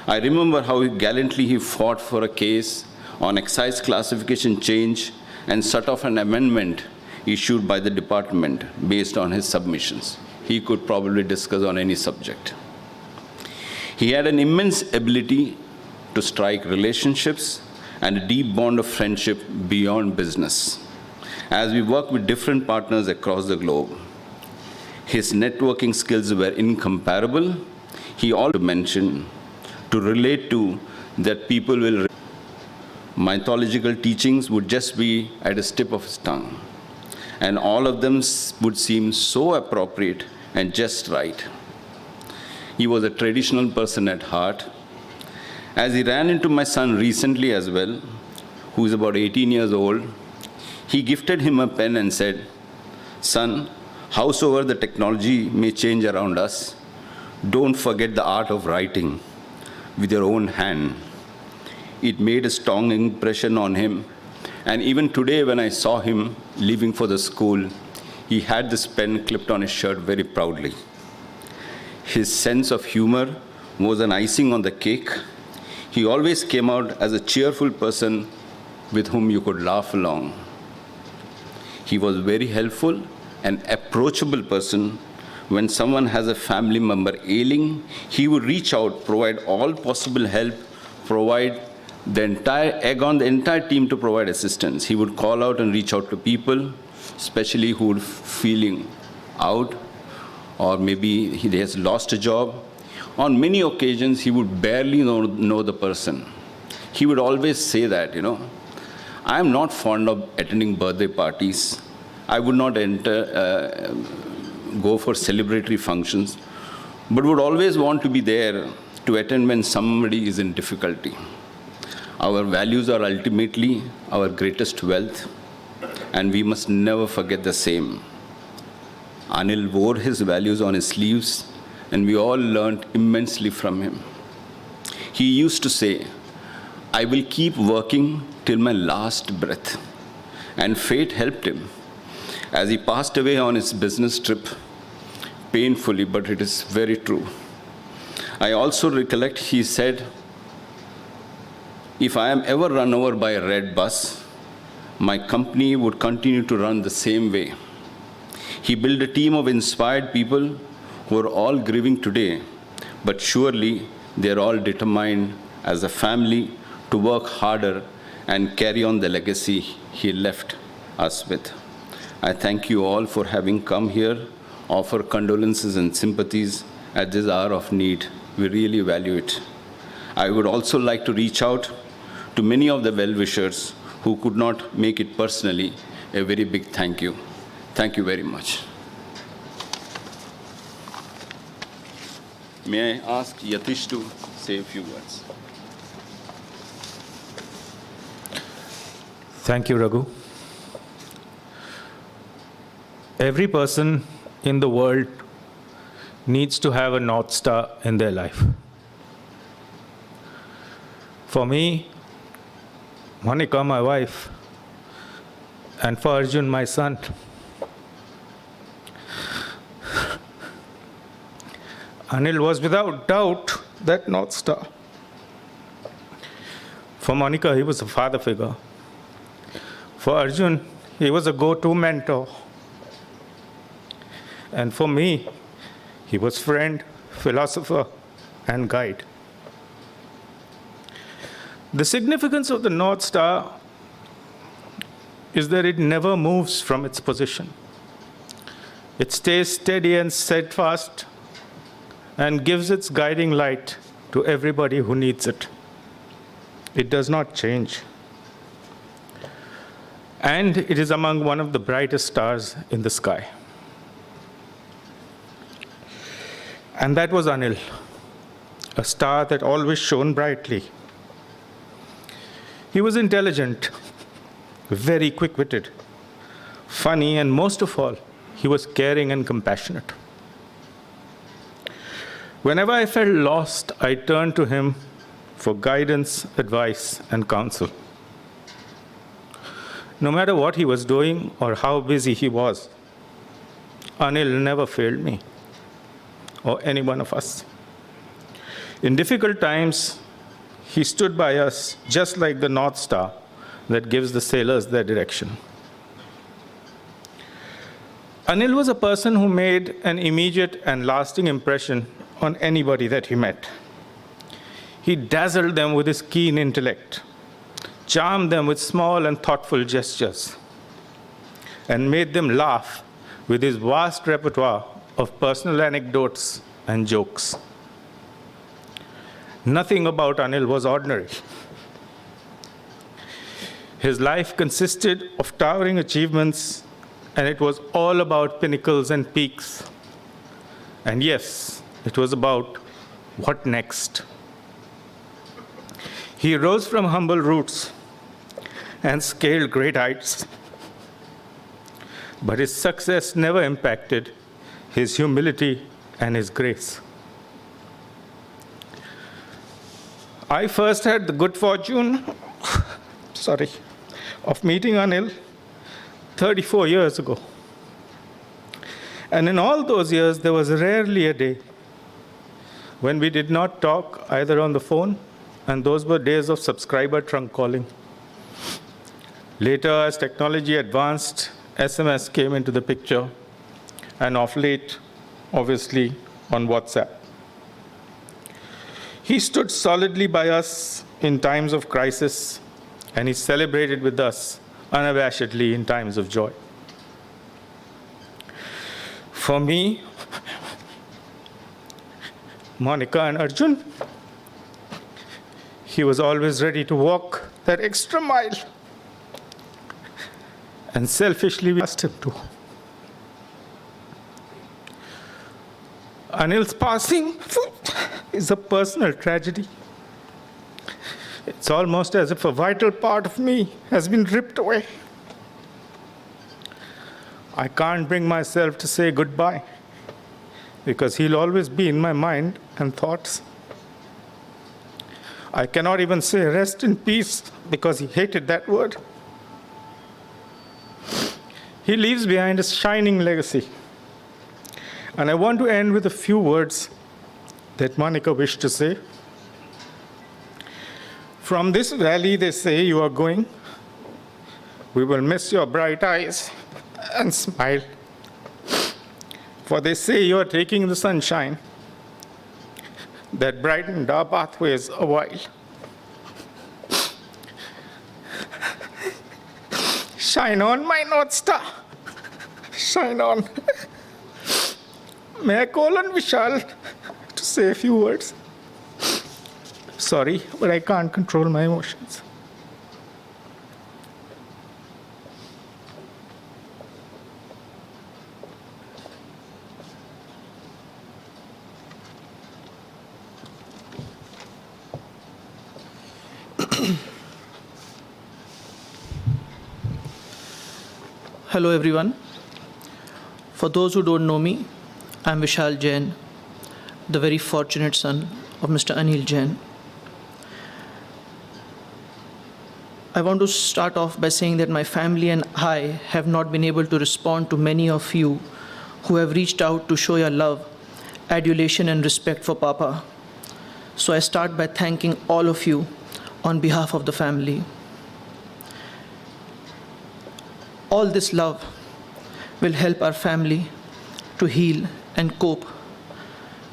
I remember how gallantly he fought for a case on excise classification change and set off an amendment issued by the department based on his submissions. He could probably discuss on any subject. He had an immense ability to strike relationships and a deep bond of friendship beyond business. As we worked with different partners across the globe, his networking skills were incomparable. He also mentioned to relate to that people will. Mythological teachings would just be at a tip of his tongue, and all of them would seem so appropriate and just right. He was a traditional person at heart. As he ran into my son recently as well, who is about 18 years old, he gifted him a pen and said, "Son, howsoever the technology may change around us, don't forget the art of writing with your own hand." It made a strong impression on him. And even today, when I saw him leaving for the school, he had this pen clipped on his shirt very proudly. His sense of humor was an icing on the cake. He always came out as a cheerful person with whom you could laugh along. He was very helpful and approachable person. When someone has a family member ailing, he would reach out, provide all possible help, provide egg on the entire team to provide assistance. He would call out and reach out to people, especially who were feeling out, or maybe he has lost a job. On many occasions, he would barely know the person. He would always say that, I am not fond of attending birthday parties. I would not go for celebratory functions, but would always want to be there to attend when somebody is in difficulty. Our values are ultimately our greatest wealth, and we must never forget the same. Anil wore his values on his sleeves, and we all learned immensely from him. He used to say, "I will keep working till my last breath." And fate helped him as he passed away on his business trip, painfully, but it is very true. I also recollect he said, "If I am ever run over by a red bus, my company would continue to run the same way." He built a team of inspired people who are all grieving today, but surely they are all determined as a family to work harder and carry on the legacy he left us with. I thank you all for having come here, offer condolences and sympathies at this hour of need. We really value it. I would also like to reach out to many of the well-wishers who could not make it personally. A very big thank you. Thank you very much. May I ask Yatish to say a few words? Thank you, Raghu. Every person in the world needs to have a North Star in their life. For me, Monica, my wife, and for Arjun, my son, Anil was without doubt that North Star. For Monica, he was a father figure. For Arjun, he was a go-to mentor. And for me, he was friend, philosopher, and guide. The significance of the North Star is that it never moves from its position. It stays steady and steadfast and gives its guiding light to everybody who needs it. It does not change. And it is among one of the brightest stars in the sky. And that was Anil, a star that always shone brightly. He was intelligent, very quick-witted, funny, and most of all, he was caring and compassionate. Whenever I felt lost, I turned to him for guidance, advice, and counsel. No matter what he was doing or how busy he was, Anil never failed me or any one of us. In difficult times, he stood by us just like the North Star that gives the sailors their direction. Anil was a person who made an immediate and lasting impression on anybody that he met. He dazzled them with his keen intellect, charmed them with small and thoughtful gestures, and made them laugh with his vast repertoire of personal anecdotes and jokes. Nothing about Anil was ordinary. His life consisted of towering achievements, and it was all about pinnacles and peaks. And yes, it was about what next. He rose from humble roots and scaled great heights. But his success never impacted his humility and his grace. I first had the good fortune, of meeting Anil 34 years ago. And in all those years, there was rarely a day when we did not talk either on the phone, and those were days of subscriber trunk calling. Later, as technology advanced, SMS came into the picture, and of late, obviously, on WhatsApp. He stood solidly by us in times of crisis, and he celebrated with us unabashedly in times of joy. For me, Monica and Arjun, he was always ready to walk that extra mile, and selfishly we asked him to. Anil's passing is a personal tragedy. It's almost as if a vital part of me has been ripped away. I can't bring myself to say goodbye because he'll always be in my mind and thoughts. I cannot even say rest in peace because he hated that word. He leaves behind a shining legacy. And I want to end with a few words that Monica wished to say. From this valley, they say, you are going. We will miss your bright eyes and smile. For they say you are taking the sunshine that brightened our pathways a while. Shine on, my North Star. Shine on. May I call on Vishal to say a few words? Sorry, but I can't control my emotions. Hello everyone. For those who don't know me, I'm Vishal Jain, the very fortunate son of Mr. Anil Jain. I want to start off by saying that my family and I have not been able to respond to many of you who have reached out to show your love, adulation and respect for Papa. So I start by thanking all of you on behalf of the family. All this love will help our family to heal and cope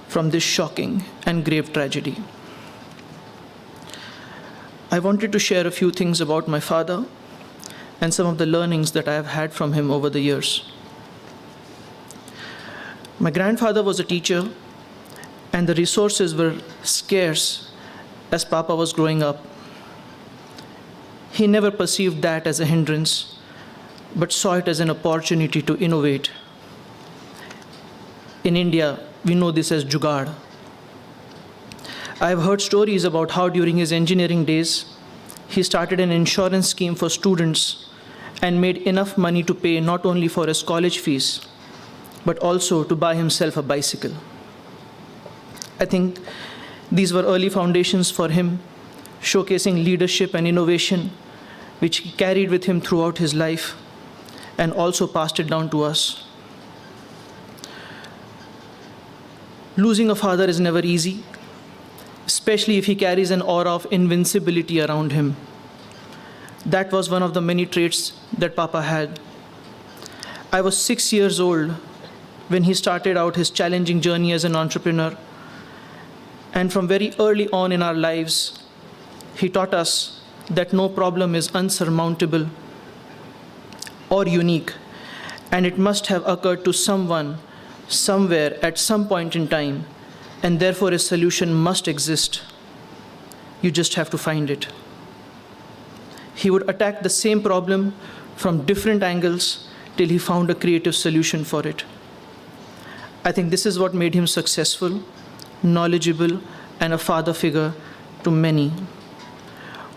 from this shocking and grave tragedy. I wanted to share a few things about my father and some of the learnings that I have had from him over the years. My grandfather was a teacher, and the resources were scarce as Papa was growing up. He never perceived that as a hindrance, but saw it as an opportunity to innovate. In India, we know this as jugaad. I have heard stories about how during his engineering days, he started an insurance scheme for students and made enough money to pay not only for his college fees, but also to buy himself a bicycle. I think these were early foundations for him, showcasing leadership and innovation which he carried with him throughout his life and also passed it down to us. Losing a father is never easy, especially if he carries an aura of invincibility around him. That was one of the many traits that Papa had. I was 6 years old when he started out his challenging journey as an entrepreneur. And from very early on in our lives, he taught us that no problem is unsurmountable or unique, and it must have occurred to someone, somewhere, at some point in time, and therefore a solution must exist. You just have to find it. He would attack the same problem from different angles till he found a creative solution for it. I think this is what made him successful, knowledgeable, and a father figure to many.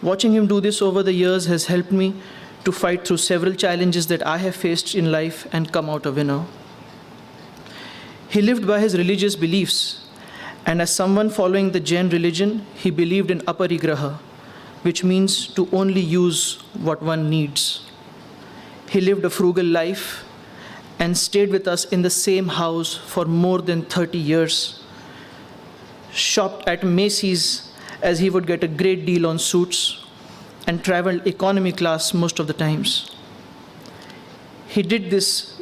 Watching him do this over the years has helped me to fight through several challenges that I have faced in life and come out a winner. He lived by his religious beliefs, and as someone following the Jain religion, he believed in aparigraha, which means to only use what one needs. He lived a frugal life and stayed with us in the same house for more than 30 years. Shopped at Macy's as he would get a great deal on suits, and traveled economy class most of the times. He did this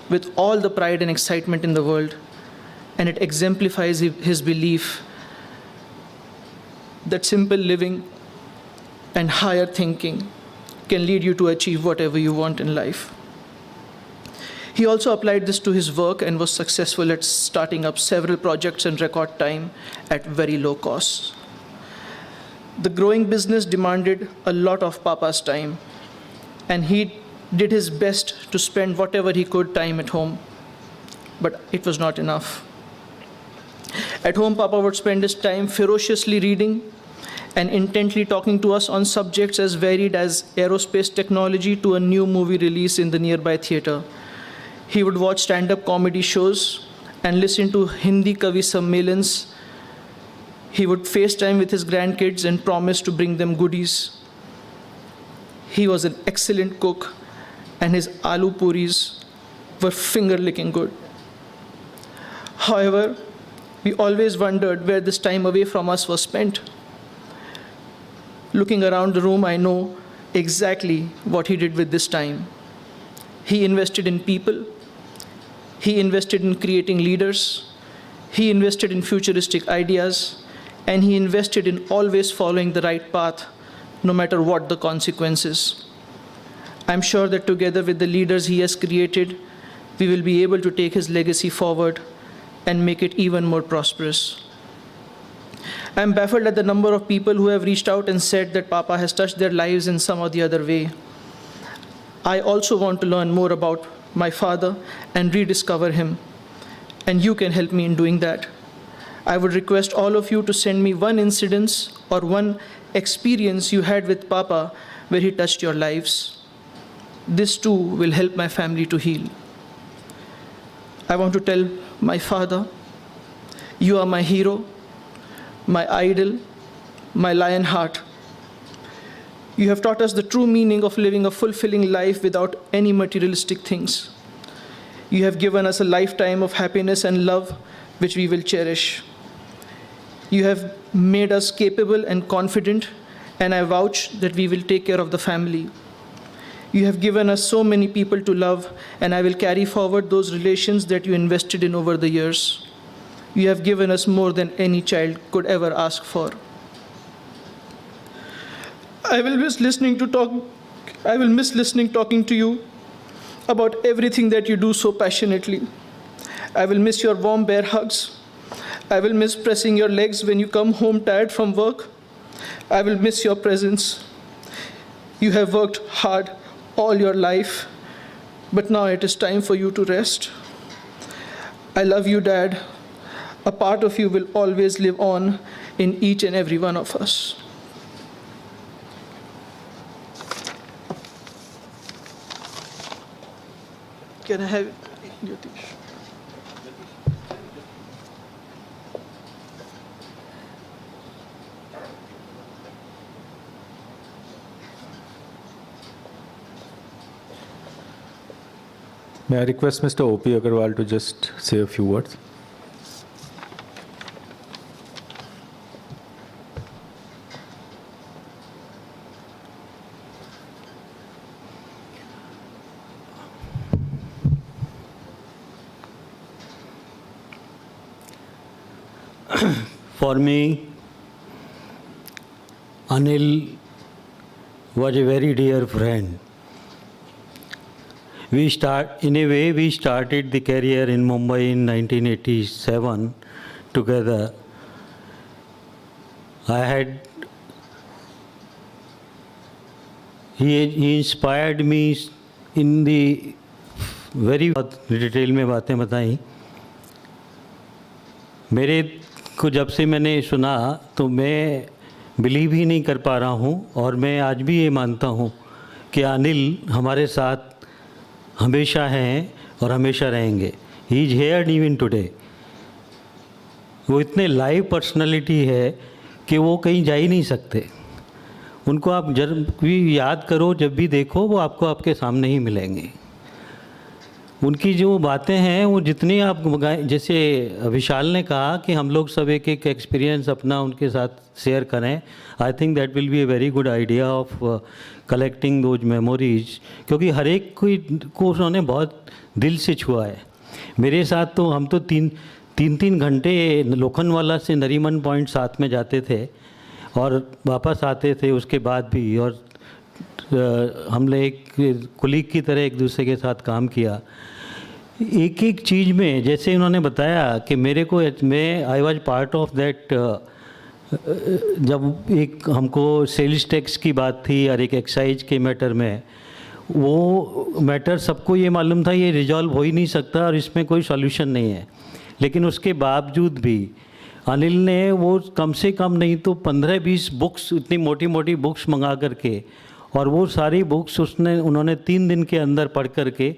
with all the pride and excitement in the world, and it exemplifies his belief that simple living and higher thinking can lead you to achieve whatever you want in life. He also applied this to his work and was successful at starting up several projects in record time at very low costs. The growing business demanded a lot of Papa's time, and he did his best to spend whatever he could time at home, but it was not enough. At home, Papa would spend his time ferociously reading and intently talking to us on subjects as varied as aerospace technology to a new movie release in the nearby theater. He would watch stand-up comedy shows and listen to Hindi Kavi Sammelans. He would FaceTime with his grandkids and promise to bring them goodies. He was an excellent cook, and his aloo puris were finger-licking good. However, we always wondered where this time away from us was spent. Looking around the room, I know exactly what he did with this time. He invested in people. He invested in creating leaders. He invested in futuristic ideas. And he invested in always following the right path, no matter what the consequences. I'm sure that together with the leaders he has created, we will be able to take his legacy forward and make it even more prosperous. I'm baffled at the number of people who have reached out and said that Papa has touched their lives in some or the other way. I also want to learn more about my father and rediscover him, and you can help me in doing that. I would request all of you to send me one incident or one experience you had with Papa where he touched your lives. This too will help my family to heal. I want to tell my father, you are my hero, my idol, my lion heart. You have taught us the true meaning of living a fulfilling life without any materialistic things. You have given us a lifetime of happiness and love, which we will cherish. You have made us capable and confident, and I vouch that we will take care of the family. You have given us so many people to love, and I will carry forward those relations that you invested in over the years. You have given us more than any child could ever ask for. I will miss listening talking to you about everything that you do so passionately. I will miss your warm bear hugs. I will miss pressing your legs when you come home tired from work. I will miss your presence. You have worked hard all your life, but now it is time for you to rest. I love you, Dad. A part of you will always live on in each and every one of us. Can I have it, Jyotish? May I request Mr. O.P. Agarwal to just say a few words? For me, Anil was a very dear friend. We started the career in Mumbai in 1987 together. He inspired me in the very detail में बातें बताई. मेरे को जब से मैंने सुना तो मैं बिलीव ही नहीं कर पा रहा हूँ, और मैं आज भी ये मानता हूँ कि अनिल हमारे साथ हमेशा हैं और हमेशा रहेंगे. He is here even today. वो इतने लाइव पर्सनालिटी है कि वो कहीं जा ही नहीं सकते. उनको आप जब भी याद करो, जब भी देखो, वो आपको आपके सामने ही मिलेंगे. उनकी जो बातें हैं वो जितनी आप, जैसे विशाल ने कहा कि हम लोग सब एक एक एक्सपीरियंस अपना उनके साथ शेयर करें. I think that will be a very good idea of collecting those memories, क्योंकि हर एक को उन्होंने बहुत दिल से छुआ है. मेरे साथ तो हम तो तीन घंटे लोखंडवाला से नरीमन पॉइंट साथ में जाते थे और वापस आते थे उसके बाद भी, और हमने एक कुलीग की तरह एक दूसरे के साथ काम किया. एक एक चीज़ में, जैसे उन्होंने बताया कि मेरे को, मैं I was part of that. जब एक हमको सेल्स टैक्स की बात थी और एक एक्साइज के मैटर में, वो मैटर सबको ये मालूम था ये रिजॉल्व हो ही नहीं सकता और इसमें कोई सॉल्यूशन नहीं है. लेकिन उसके बावजूद भी अनिल ने वो कम से कम नहीं तो 15-20 बुक्स, इतनी मोटी मोटी बुक्स मंगा करके, और वो सारी बुक्स उन्होंने 3 दिन के अंदर पढ़ करके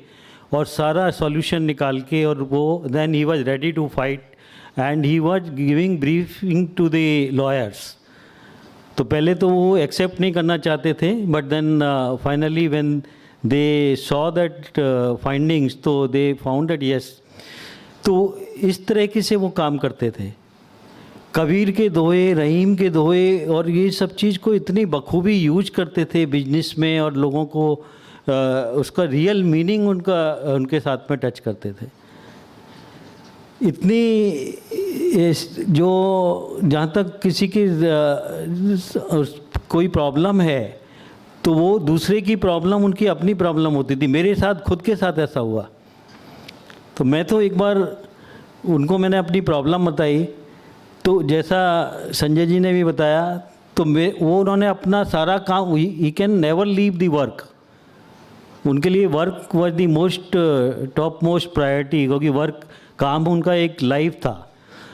और सारा सॉल्यूशन निकाल के, और वो then he was ready to fight and he was giving briefing to the lawyers. तो पहले तो वो एक्सेप्ट नहीं करना चाहते थे, but then finally when they saw that findings, तो दे फाउंड दैट यस. तो इस तरीके से वो काम करते थे. कबीर के दोहे, रहीम के दोहे और ये सब चीज़ को इतनी बखूबी यूज करते थे बिजनेस में, और लोगों को उसका रियल मीनिंग उनके साथ में टच करते थे. इतनी जो, जहाँ तक किसी की कोई प्रॉब्लम है तो वो दूसरे की प्रॉब्लम उनकी अपनी प्रॉब्लम होती थी. मेरे साथ खुद के साथ ऐसा हुआ. तो मैं तो एक बार उनको मैंने अपनी प्रॉब्लम बताई, तो जैसा संजय जी ने भी बताया, तो वो उन्होंने अपना सारा काम, he can never leave the work. उनके लिए work was the most top most priority, क्योंकि वर्क काम उनका एक लाइफ था.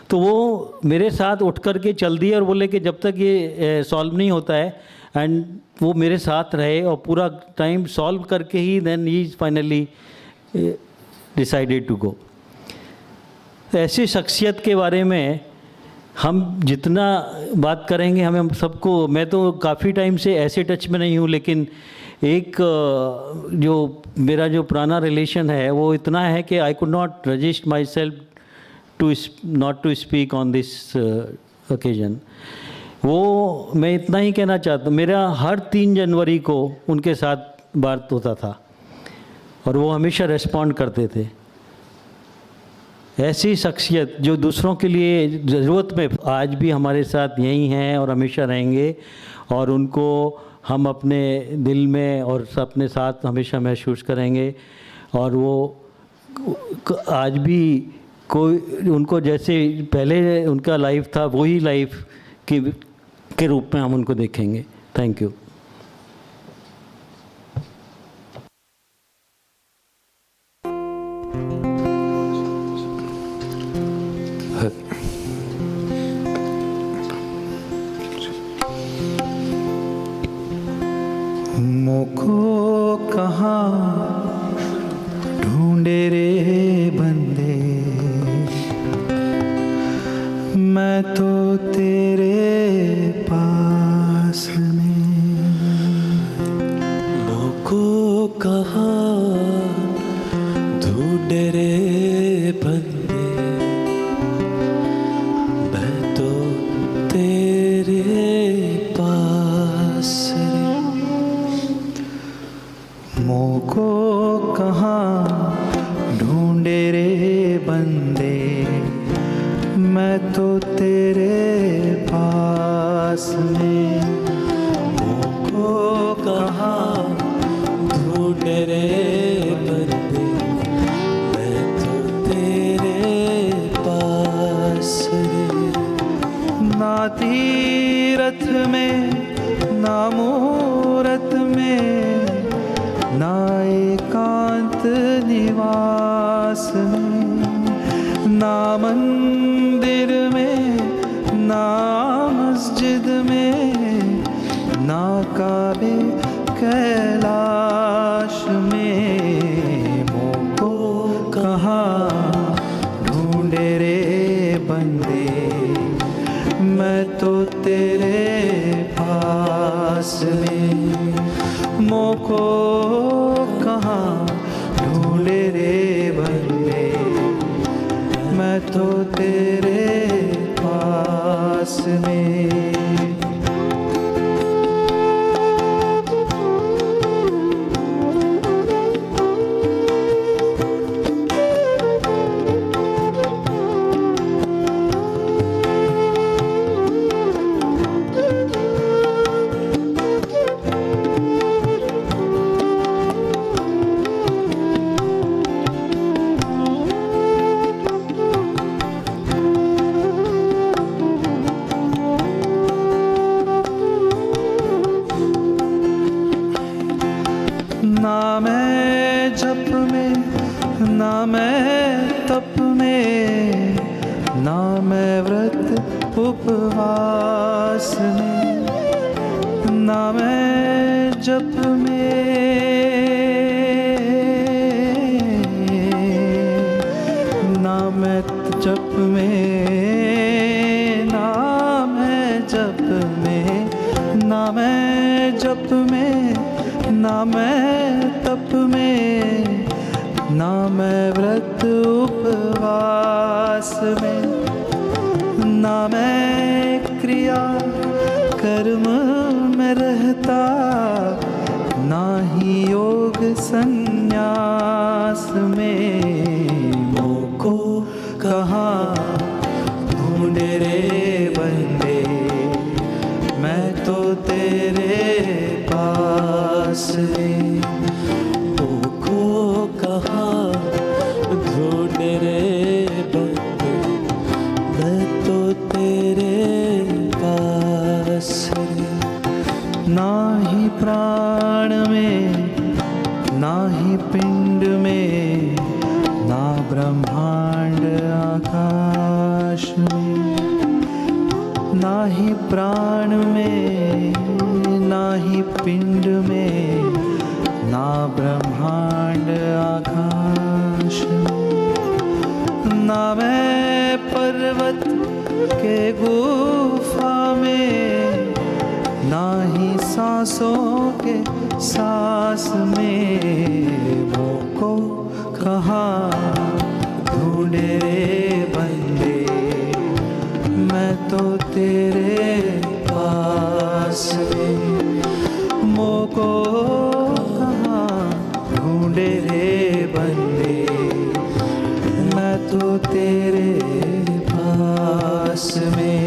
तो वो मेरे साथ उठ कर के चल दिए और बोले कि जब तक ये सॉल्व नहीं होता है, एंड वो मेरे साथ रहे और पूरा टाइम सॉल्व करके ही देन ही फाइनली डिसाइडेड टू गो. ऐसी शख्सियत के बारे में हम जितना बात करेंगे, हमें सबको, मैं तो काफ़ी टाइम से ऐसे टच में नहीं हूँ, लेकिन एक जो मेरा जो पुराना रिलेशन है वो इतना है कि I could not resist myself to not to speak on this occasion. वो मैं इतना ही कहना चाहता हूँ, मेरा हर 3 जनवरी को उनके साथ बात होता था और वो हमेशा रेस्पॉन्ड करते थे. ऐसी शख्सियत जो दूसरों के लिए ज़रूरत में आज भी हमारे साथ यहीं हैं और हमेशा रहेंगे, और उनको हम अपने दिल में और अपने साथ हमेशा महसूस करेंगे. और वो आज भी कोई उनको जैसे पहले उनका लाइफ था वही लाइफ के रूप में हम उनको देखेंगे. Thank you. मुझको कहाँ ढूंढे रे बंदे, मैं तो तेरे पास में. कहाँ ढूंढे रे बंदे, मैं तो तेरे पास में। मुझको कहाँ ढूंढे रे बंदे, मैं तो तेरे पास रे। ना तीरथ में ना मूरत में, ना एकांत निवास में, ना मंदिर में ना मस्जिद में, ना काबे कैलाश में। मुझको कहाँ ढूंढे रे बंदे, मैं तो तेरे पास में। मुझको कहाँ ढूंढे रे बंदे, मैं तो तेरे पास में। ना मैं जप में ना मैं तप में, ना मैं व्रत उपवास में, ना मैं जप में ना मैं जप में, ना मैं जप में, ना मैं जप में, ना मैं तप में, ना मैं व्रत उपवास में, ना मैं क्रिया कर्म में रहता, ना ही योग संन्यास में। मुझको कहाँ ढूंढे रे बंदे, मैं तो तेरे पास में। मुझको कहाँ ढूंढे रे बंदे, मैं तो तेरे पास में। ना ही प्राण में ना ही पिंड में, ना ब्रह्मांड आकाश में, ना ही प्राण में ना ही पिंड में, ना ब्रह्मांड आकाश में, ना मैं पर्वत के गुफा में, ना ही सांसों के सांस में। मुझको कहाँ ढूंढे रे बंदे, मैं तो तेरे पास में। मुझको कहाँ ढूंढे रे बंदे, मैं तो तेरे पास में।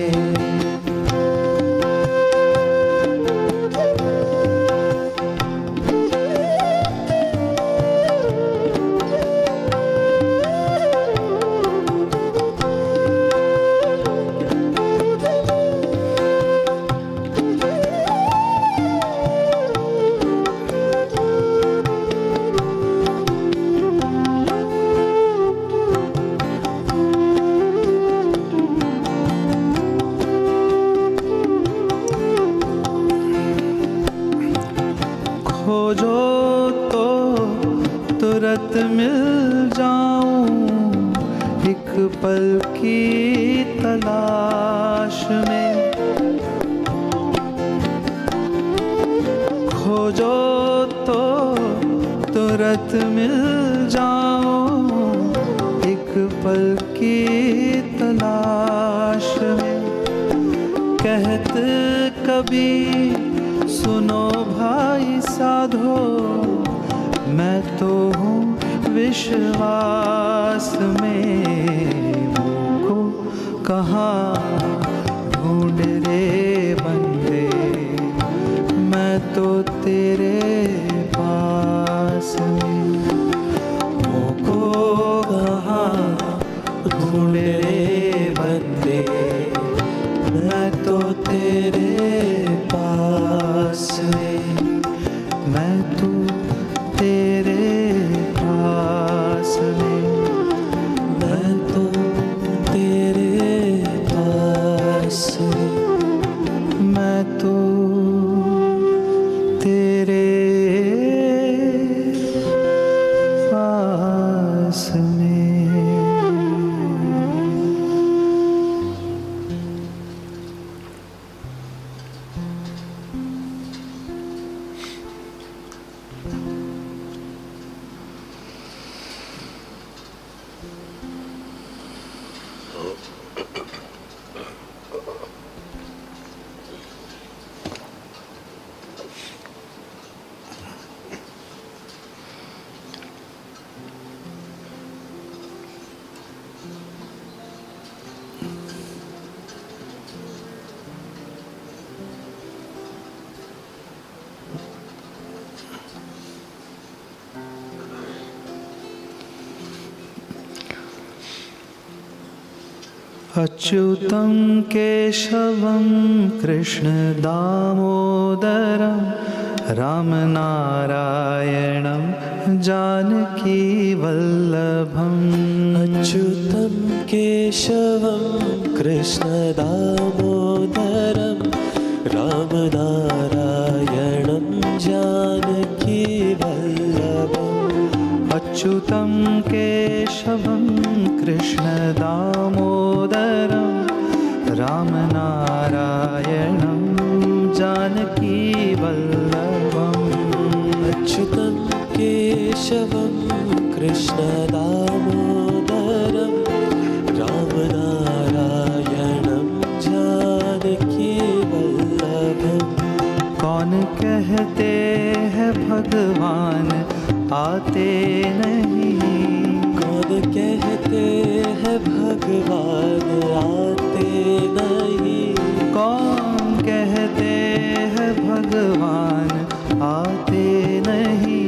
खोजो तो तुरंत मिल जाऊं, एक पल की तलाश में। खोजो तो तुरंत मिल जाऊं, एक पल की तलाश में। कहत कभी सुनो भाई साधो, मैं तो हूँ विश्वास में मुझको कहाँ ढूंढ रे बंदे, मैं तो तेरे पास में मुझको कहाँ ढूंढ रे बंदे, मैं तो तेरे पास में, मैं तो तेरे पास में, मैं तो तेरे पास में, मैं तो तेरे पास में। अच्युतं केशवं कृष्ण दामोदरं रामनारायणं जानकी वल्लभम्। अच्युतं केशवं कृष्ण दामोदरं रामनारायणं जानकी वल्लभम्। अच्युतं केशवं कृष्ण दामोदरं रामनारायणं जानकी वल्लभम्। अच्युतं केशवं कृष्ण दामोदरं रामनारायणं जानकी वल्लभम्। कौन कहते हैं भगवान आते नहीं, कौन कहते हैं भगवान आते नहीं, कौन कहते हैं भगवान आते नहीं,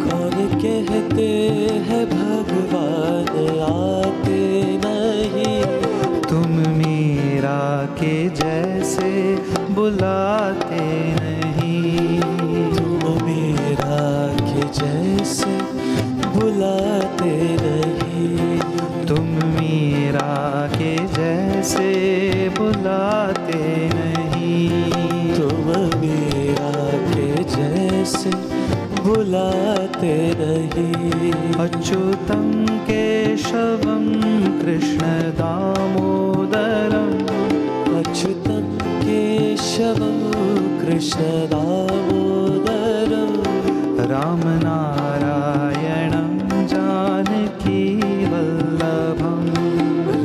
कौन कहते हैं भगवान आते नहीं। तुम मीरा के जैसे बुलाते नहीं, तुम मीरा के जैसे बुलाते नहीं, तुम मीरा के जैसे बुलाते नहीं, तुम मीरा के जैसे बुलाते नहीं। अच्युतं केशवं कृष्ण दामोदरं, अच्युतं केशवं कृष्ण दामोदरं रामनारायणं जानकी वल्लभम्।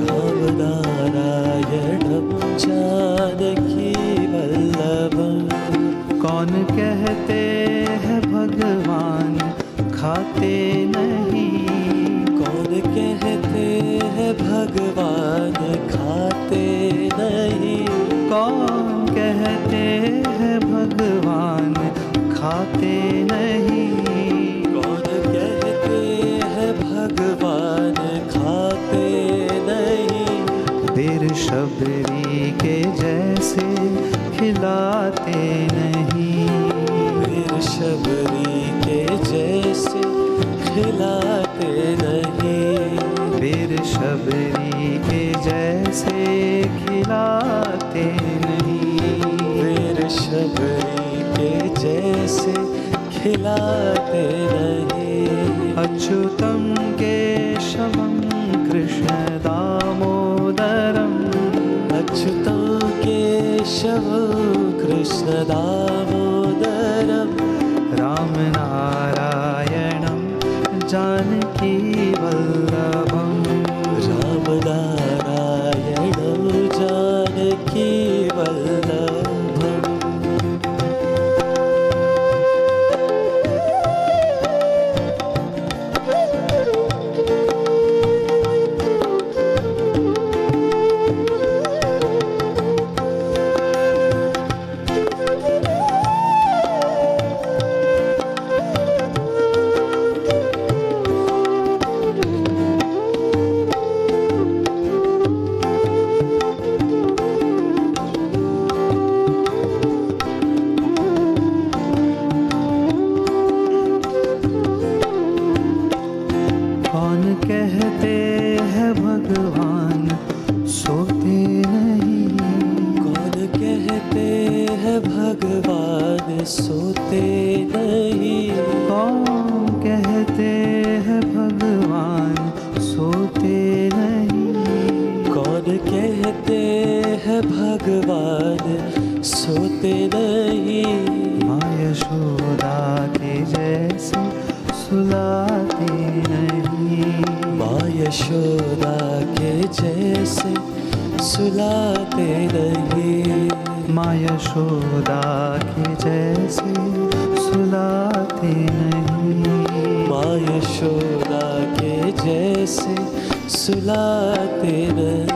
रामनारायणं जानकी वल्लभम्। कौन कहते हैं भगवान खाते नहीं, कौन कहते हैं भगवान खाते नहीं, कौन कहते हैं भगवान खाते नहीं, कौन कहते हैं भगवान खाते नहीं। वीर शबरी के जैसे खिलाते नहीं, वीर शबरी के जैसे खिलाते नहीं, वीर शबरी के जैसे खिलाते नहीं, वीर शबरी के जैसे खिलाते नहीं। अच्युतं केशवं कृष्ण दामोदरं, अच्युतं केशवं कृष्ण दामोदरं रामनारायणं जानकी वल्लभम्। रामनारायणं जानकी वल्लभम्। कौन कहते हैं भगवान सोते नहीं, कौन कहते हैं भगवान सोते नहीं, कौन कहते हैं भगवान सोते नहीं, कौन कहते हैं भगवान सोते नहीं। माँ यशोदा के जैसे सुलाते नहीं, माँ यशोदा के जैसे सुलाते नहीं, माँ यशोदा के जैसे सुलाते नहीं, माँ यशोदा के जैसे सुलाते नहीं।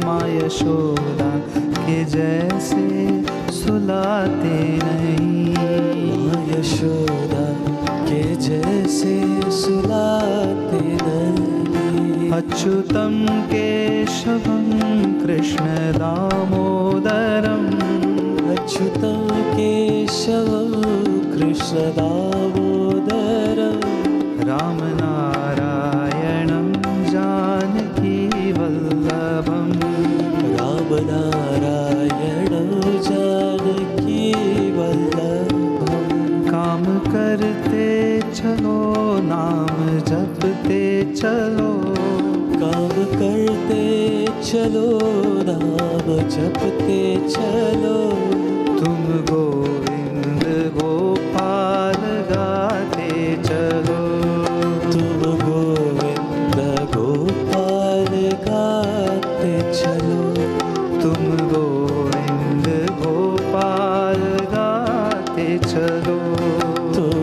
माँ यशोदा के जैसे सुलाते नहीं, माँ यशोदा के जैसे सुलाते नहीं। अच्युतं केशवं कृष्ण दामोदरम्, अच्युतं केशवं कृष्ण दामोदरम्, रामनारायणं जानकी वल्लभम्, रामनारायणं जानकी वल्लभम्। काम करते चलो नाम जपते चलो, काम करते चलो नाम जपते चलो, तुम गोविंद गोपाल गाते चलो, तुम गोविंद गोपाल गाते चलो, तुम गोविंद गोपाल गाते चलो, तुम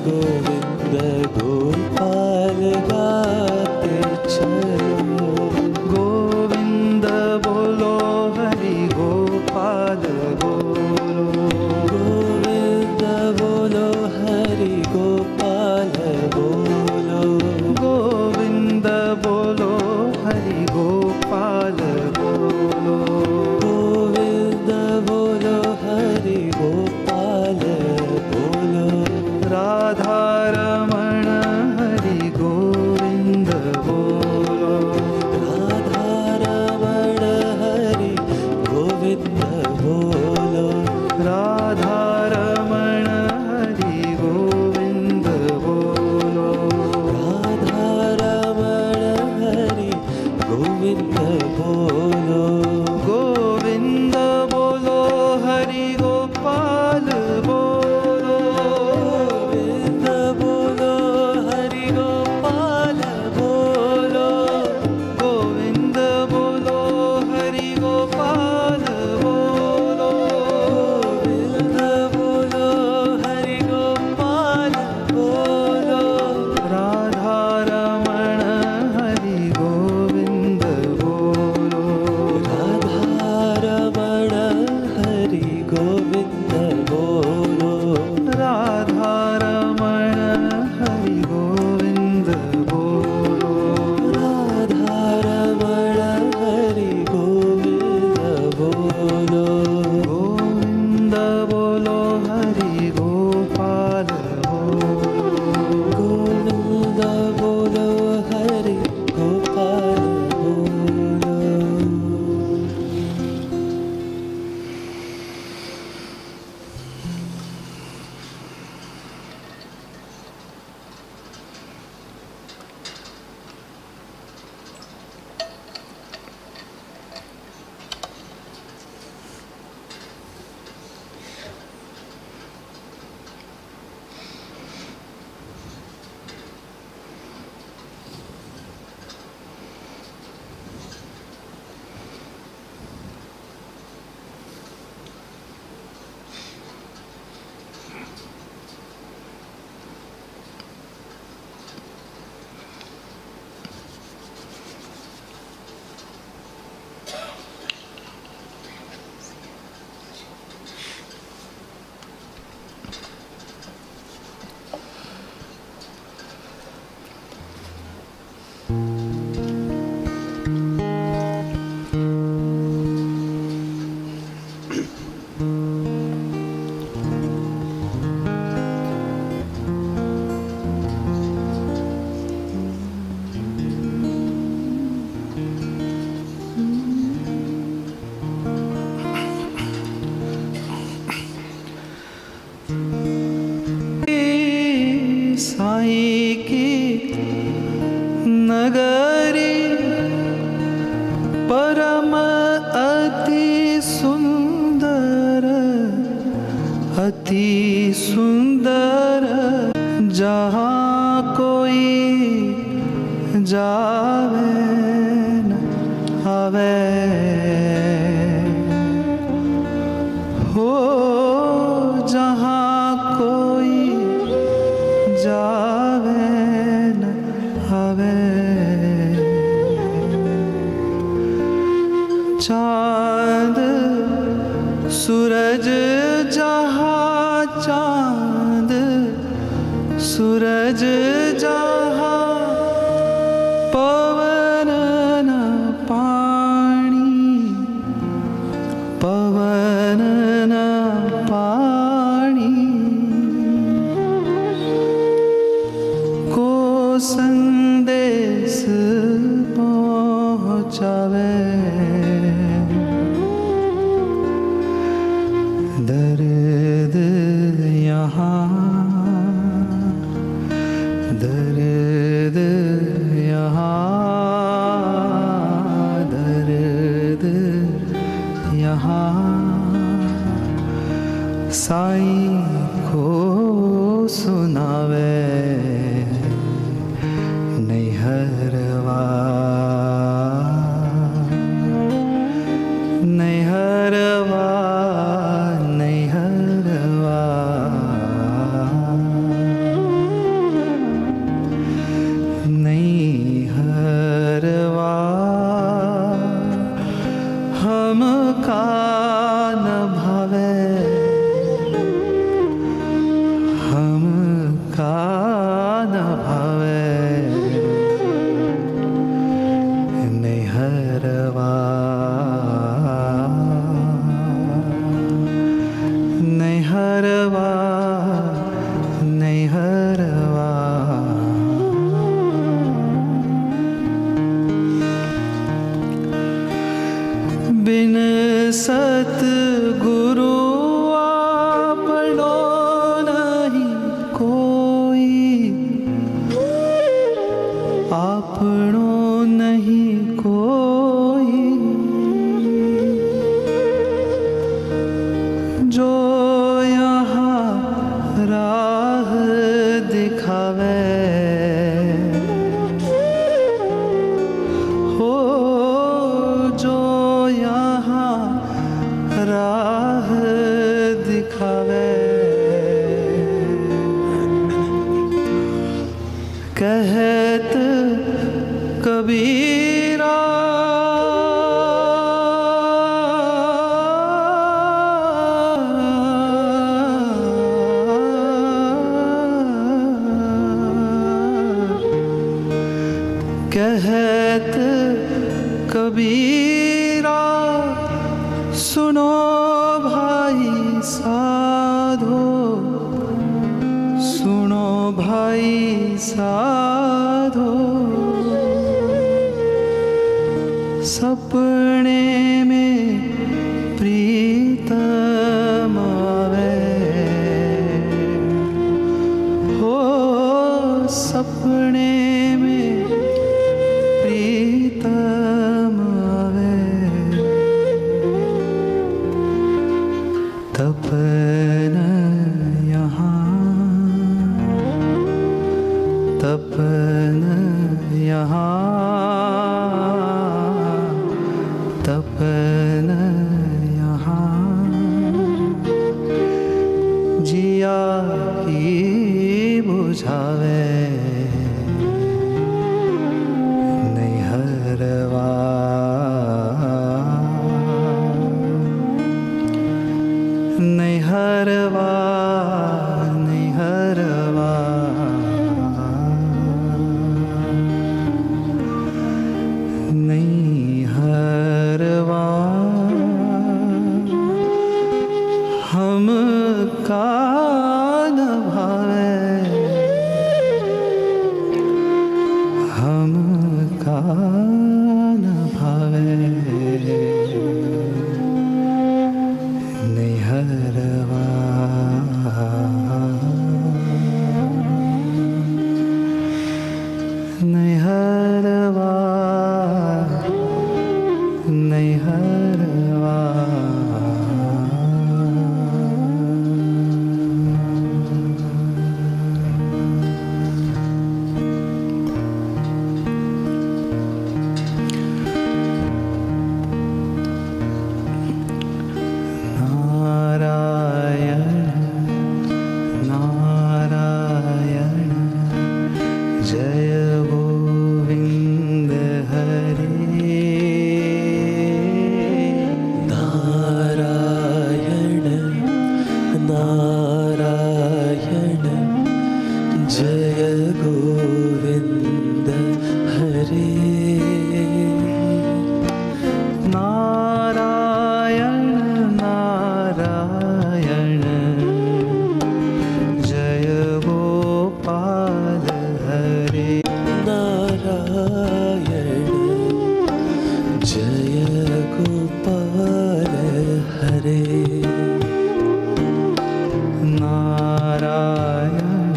गोविंद गोपाल गाते चलो। गोविंद बोलो हरि गोपाल बोलो, गोविंद बोलो हरि गोपाल बोलो, गोविंद बोलो हरि गोपाल बोलो, गोविंद बोलो हरि गोपाल बोलो, राधा रमण हरि गोविंद बोलो, राधा रमण हरि गोविंद बोलो, राधा रमण हरि गोविंद बोलो, राधा रमण हरि गोविंद बोलो, गोविंद बोलो हरि गोपाल बोलो, गोविंद बोलो हरि गोपाल बोलो, गोविंद बोलो हरि गोपाल बोलो, गोविंद बोलो हरि गोपाल बोलो, राधा रमण हरि गोविंद बोलो, राधा अति सुंदर जहाँ कोई जावे न आवे, हो जहाँ कोई जावे न आवे। चांद सूरज जहाँ, चांद सूरज जहाँ, पवन न पानी, पवन न पानी, को संदेश पहुँचावे। दर्द यहाँ, दर्द यहाँ, दर्द यहाँ, साईं को सुनावे। नैहरवा, नैहरवा, नैहरवा, नैहरवा, हमका न भावे, हमका न भावे। नैहरवा, नैहरवा, नैहरवा, बिन सतगुरु आपनो नहीं कोई, आपनो नहीं कोई, जो यहाँ राह दिखावे, हो जो यहाँ राह दिखावे। कहत कबीरा, कहत कबीरा, सुनो भाई साधो, सुनो भाई साधो, सपने में प्रीतम आवे, हो सपने में प्रीतम आवे। तपन यहाँ, तपन यहाँ, तपन यहाँ, जिया की बुझावे। नैहरवा, नैहरवा, नैहरवा, नैहरवा, हमका न भावे, हमका न भावे। नैहरवा, नैहरवा, नैहरवा, जय गोपाल हरे नारायण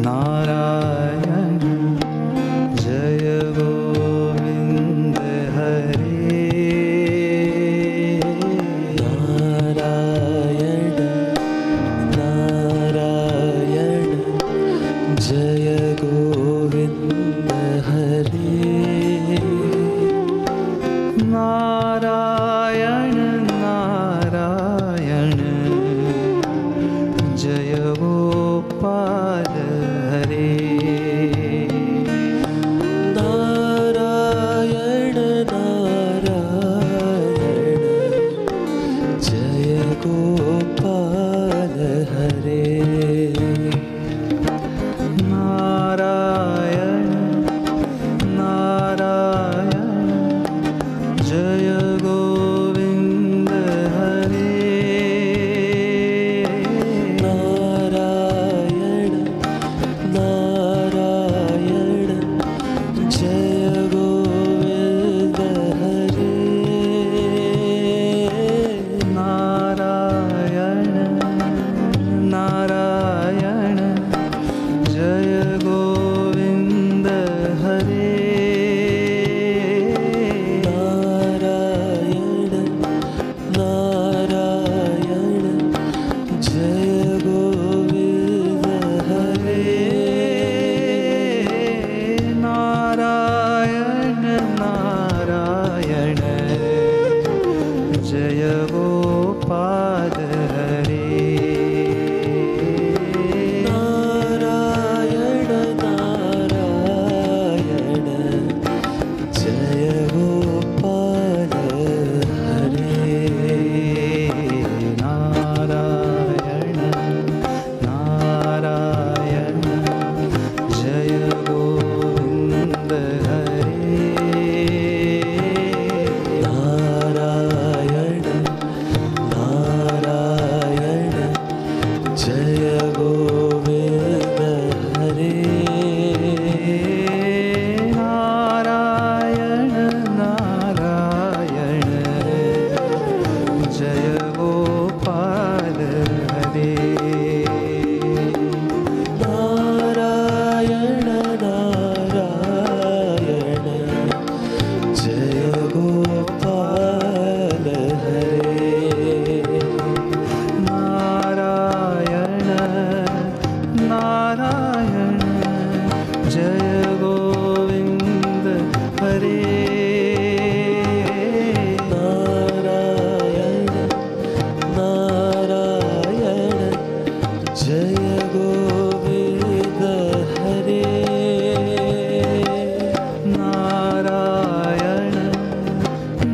नारायण जय गोविंद हरे नारायण नारायण जय गोविंद हरे नारायण नारायण जय गोपाल हरे नारायण नारायण जय गोपाल हरे नारायण नारायण जय गोविंद हरे नारायण नारायण जय गोविंद हरे नारायण नारायण जय गोविंद हरे नारायण नारायण जय गोविंद हरे नारायण नारायण जय गोपाल हरे नारायण नारायण जय गोपाल हरे नारायण नारायण जय गोविंद हरे नारायण नारायण जय गोविंद हरे नारायण नारायण जय गोपाल हरे नारायण नारायण जय गोपाल हरे नारायण नारायण जय गोविंद हरे नारायण नारायण जय गोविंद हरे नारायण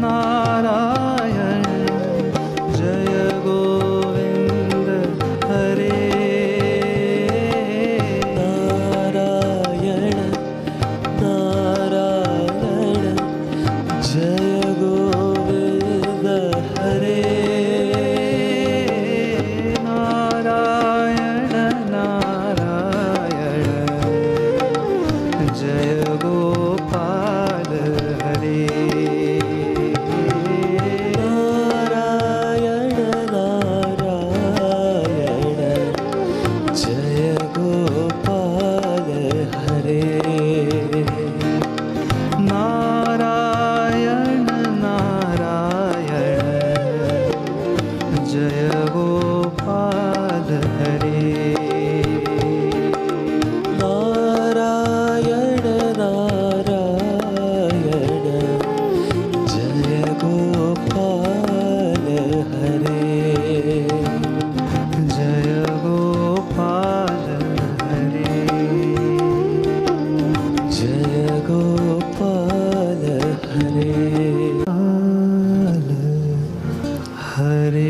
नारायण जय गोविंद हरे नारायण नारायण जय गोविंद हरे नारायण नारायण जय गोपाल हरे नारायण नारायण जय गोपाल हरे नारायण नारायण जय गोपाल हरे नारायण नारायण जय गोपाल हरे जय गोपाल हरे जय गोपाल हरे हरे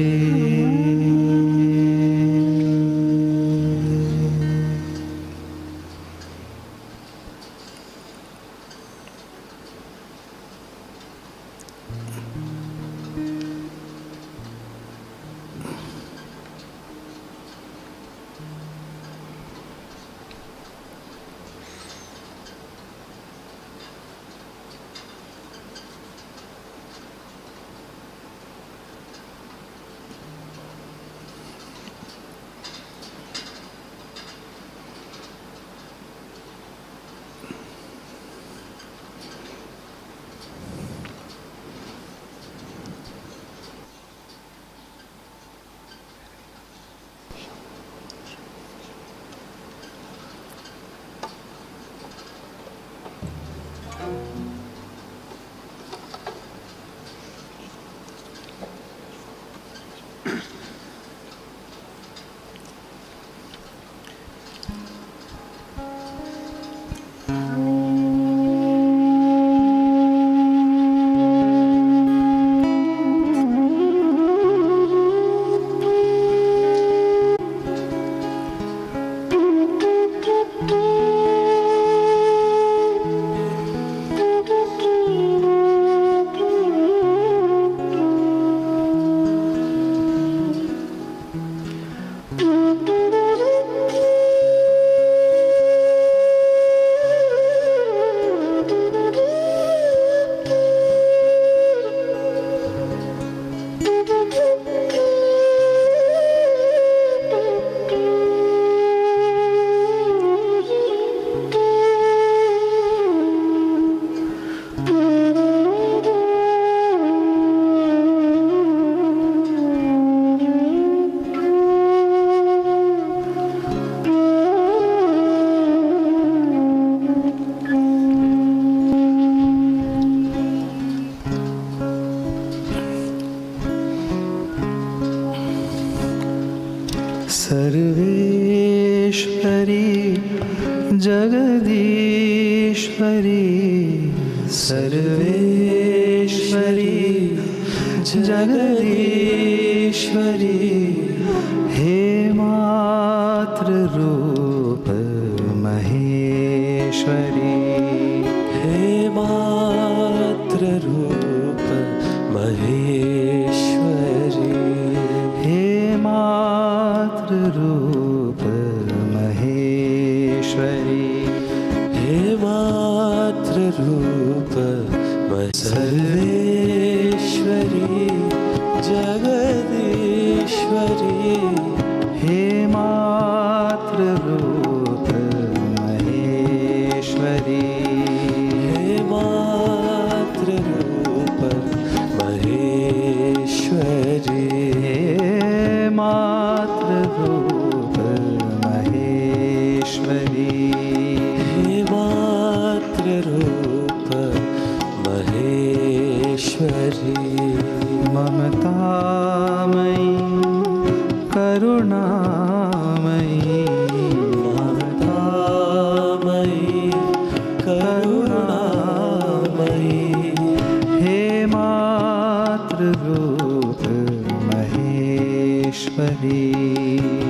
सर्वेश्वरी जगदीश्वरी हे मातृरूप महेश्वरी हे मातृरूप महेश्वरी हे मातृरूप महेश्वरी हे मातृरूप सर्वेश्वरी जगदीश्वरी हे मातृरूप महेश्वरी हे मातृरूप महेश्वरी हे मातृरूप महेश्वरी हे मातृरूप महेश्वरी ममतामयी करुणामयी ममतामयी करुणामयी हे मातृरूप महेश्वरी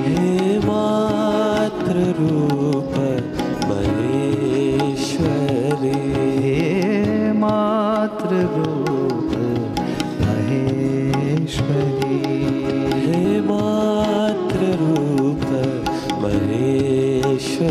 हे मातृरूप महेश्वरी हे मातृरूप महेश्वरी हे मातृरूप महेश्वरी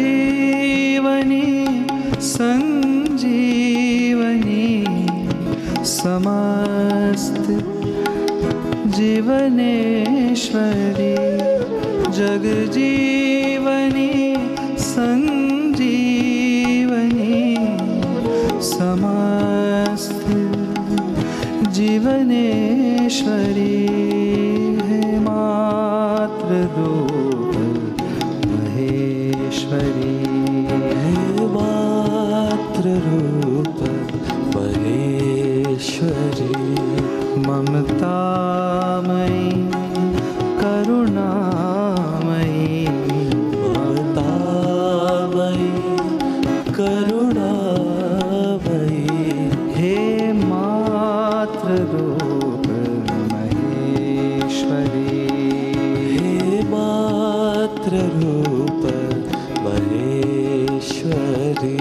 जगजीवनी संजीवनी समस्त जीवनेश्वरी जगजीवनी संजीवनी समस्त जीवनेश्वरी हे मातृरूप महेश्वरी हे मातृरूप महेश्वरी ममतामयी करुणामयी ममतामयी करुणामयी हे मातृरूप महेश्वरी हे मातृरूप महेश्वरी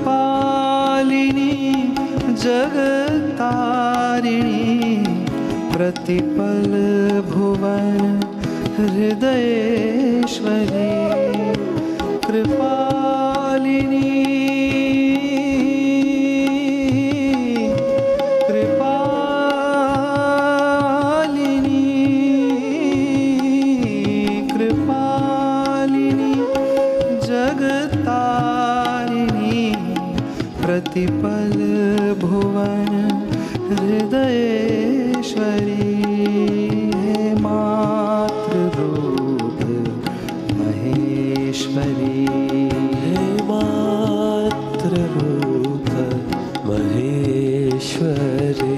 कृपालिनी जगतारिणी प्रतिपल भुवन हृदयेश्वरी कृपालिनी कृपालिनी कृपालिनी जगतारिणी प्रतिपल भुवन हृदयेश्वरी हे मातृरूप महेश्वरी हे मातृरूप महेश्वरी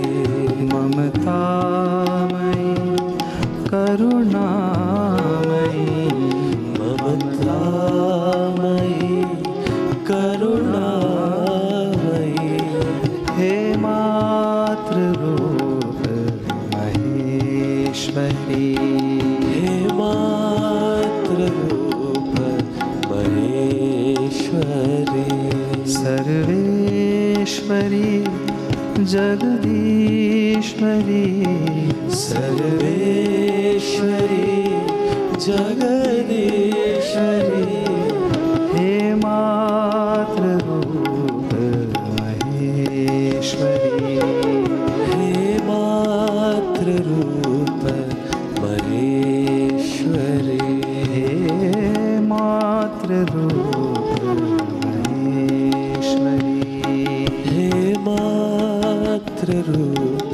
ममतामयी करुणामयी ममतामयी करुणामयी हे मातृरूप महेश्वरी हे मातृरूप महेश्वरी सर्वेश्वरी जगदीश्वरी सर्वेश्वरी जगदीश्वरी हे मातृरूप महेश्वरी हे मातृरूप महेश्वरी हे मातृरूप महेश्वरी हे मातृरूप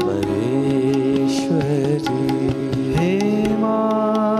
महेश्वरी हे मातृरूप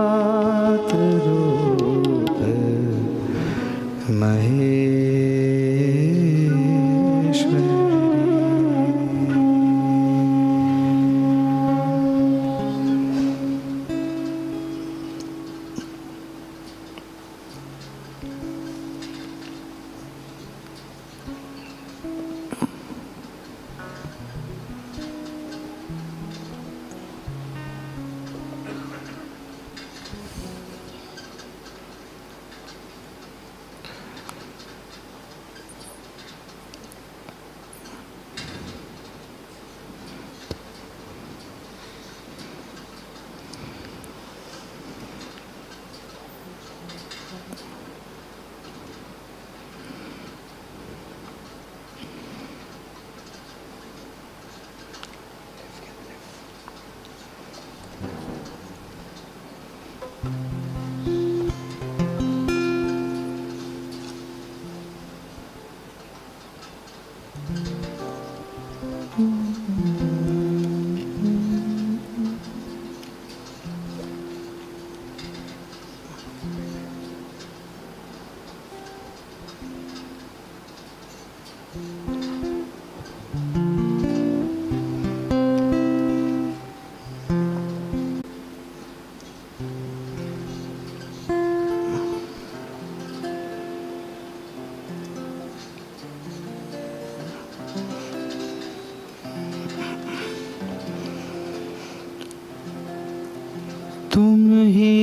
तुम ही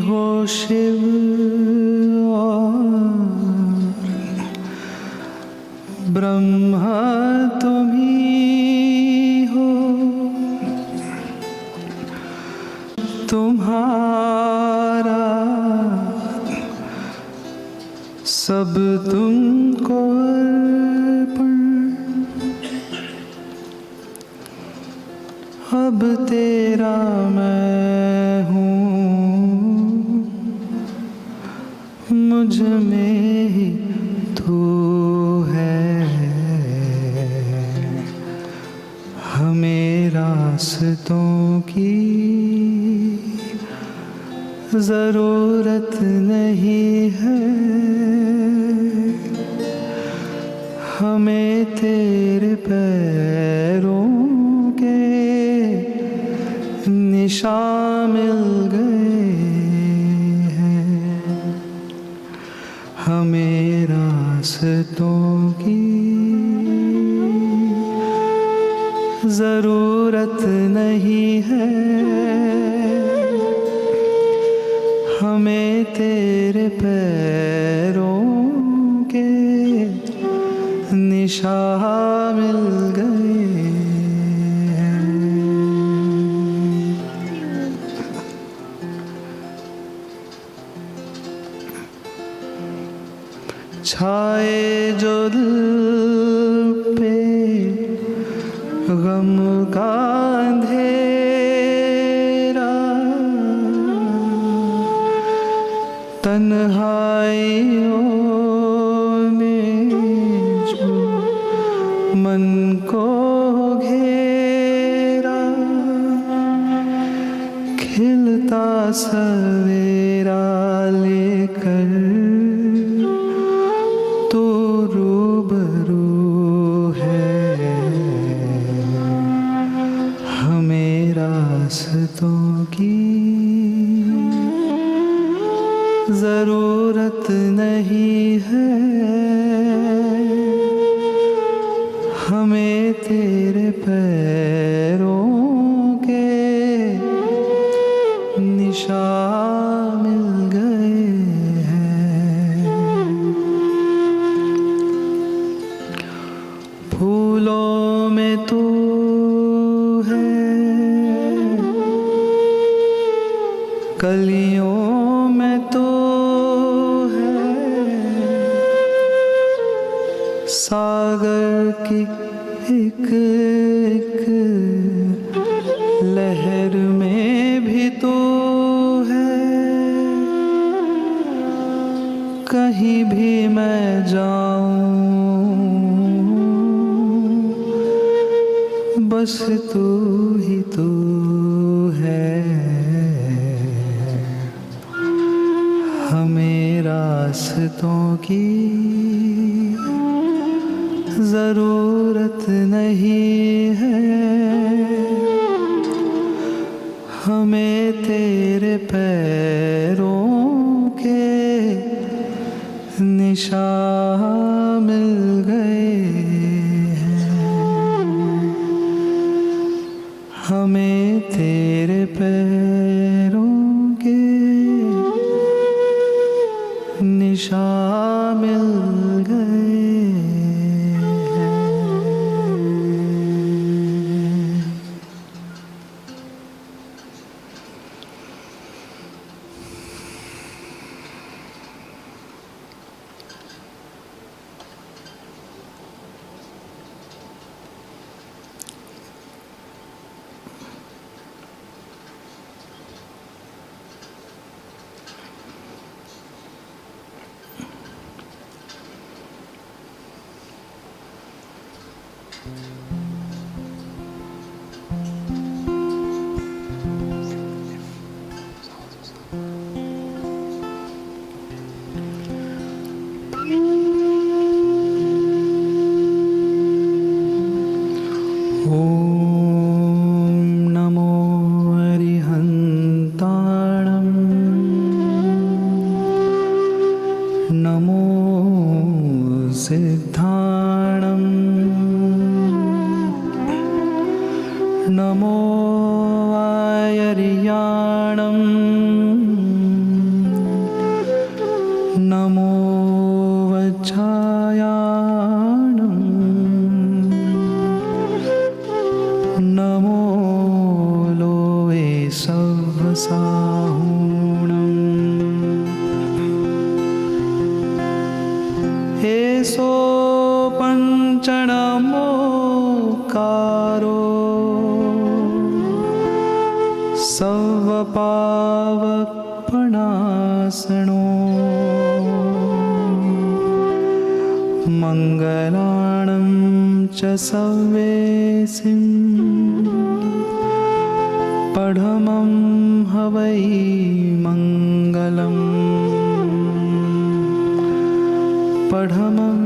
हो शिव और ब्रह्मा तुम ही हो, तुम्हारा सब तुमको अर्पण। अब तेरा मैं हूँ, मुझ में ही तू है। हमें रास्तों की जरूरत नहीं है, हमें तेरे पैरों के निशान मिल गए हैं। हमें रास्तों की जरूरत नहीं है, हमें तेरे पैरों के निशान मिल गए हैं। छाए जो दिल पे गम का अंधेरा, तन्हाइयों ने जो मन को घेरा, खिलता सवेरा लेकर तो रूबरू है। हमें रास्तों की जरूरत नहीं है, हमें तेरे पैरों के शामिल गए हैं। फूलों में तू है, कलियों में तो है, सागर की एक एक लहर में भी तो है। कहीं भी मैं जाऊं बस तू ही तू है। हमें रास्तों की जरूरत नहीं है, हमें तेरे पैरों के निशान मिल गए हैं। हमें तेरे पैरों के निशान मिल गए हैं। नमो आयर्याणं नमो वच्छायाणं नमो लोवे सवसाहुणं एसो पंचनमोकारो सर्वपावपणासनो मङ्गलाणं च सव्येसिं पढमं हवै मङ्गलम् पढमं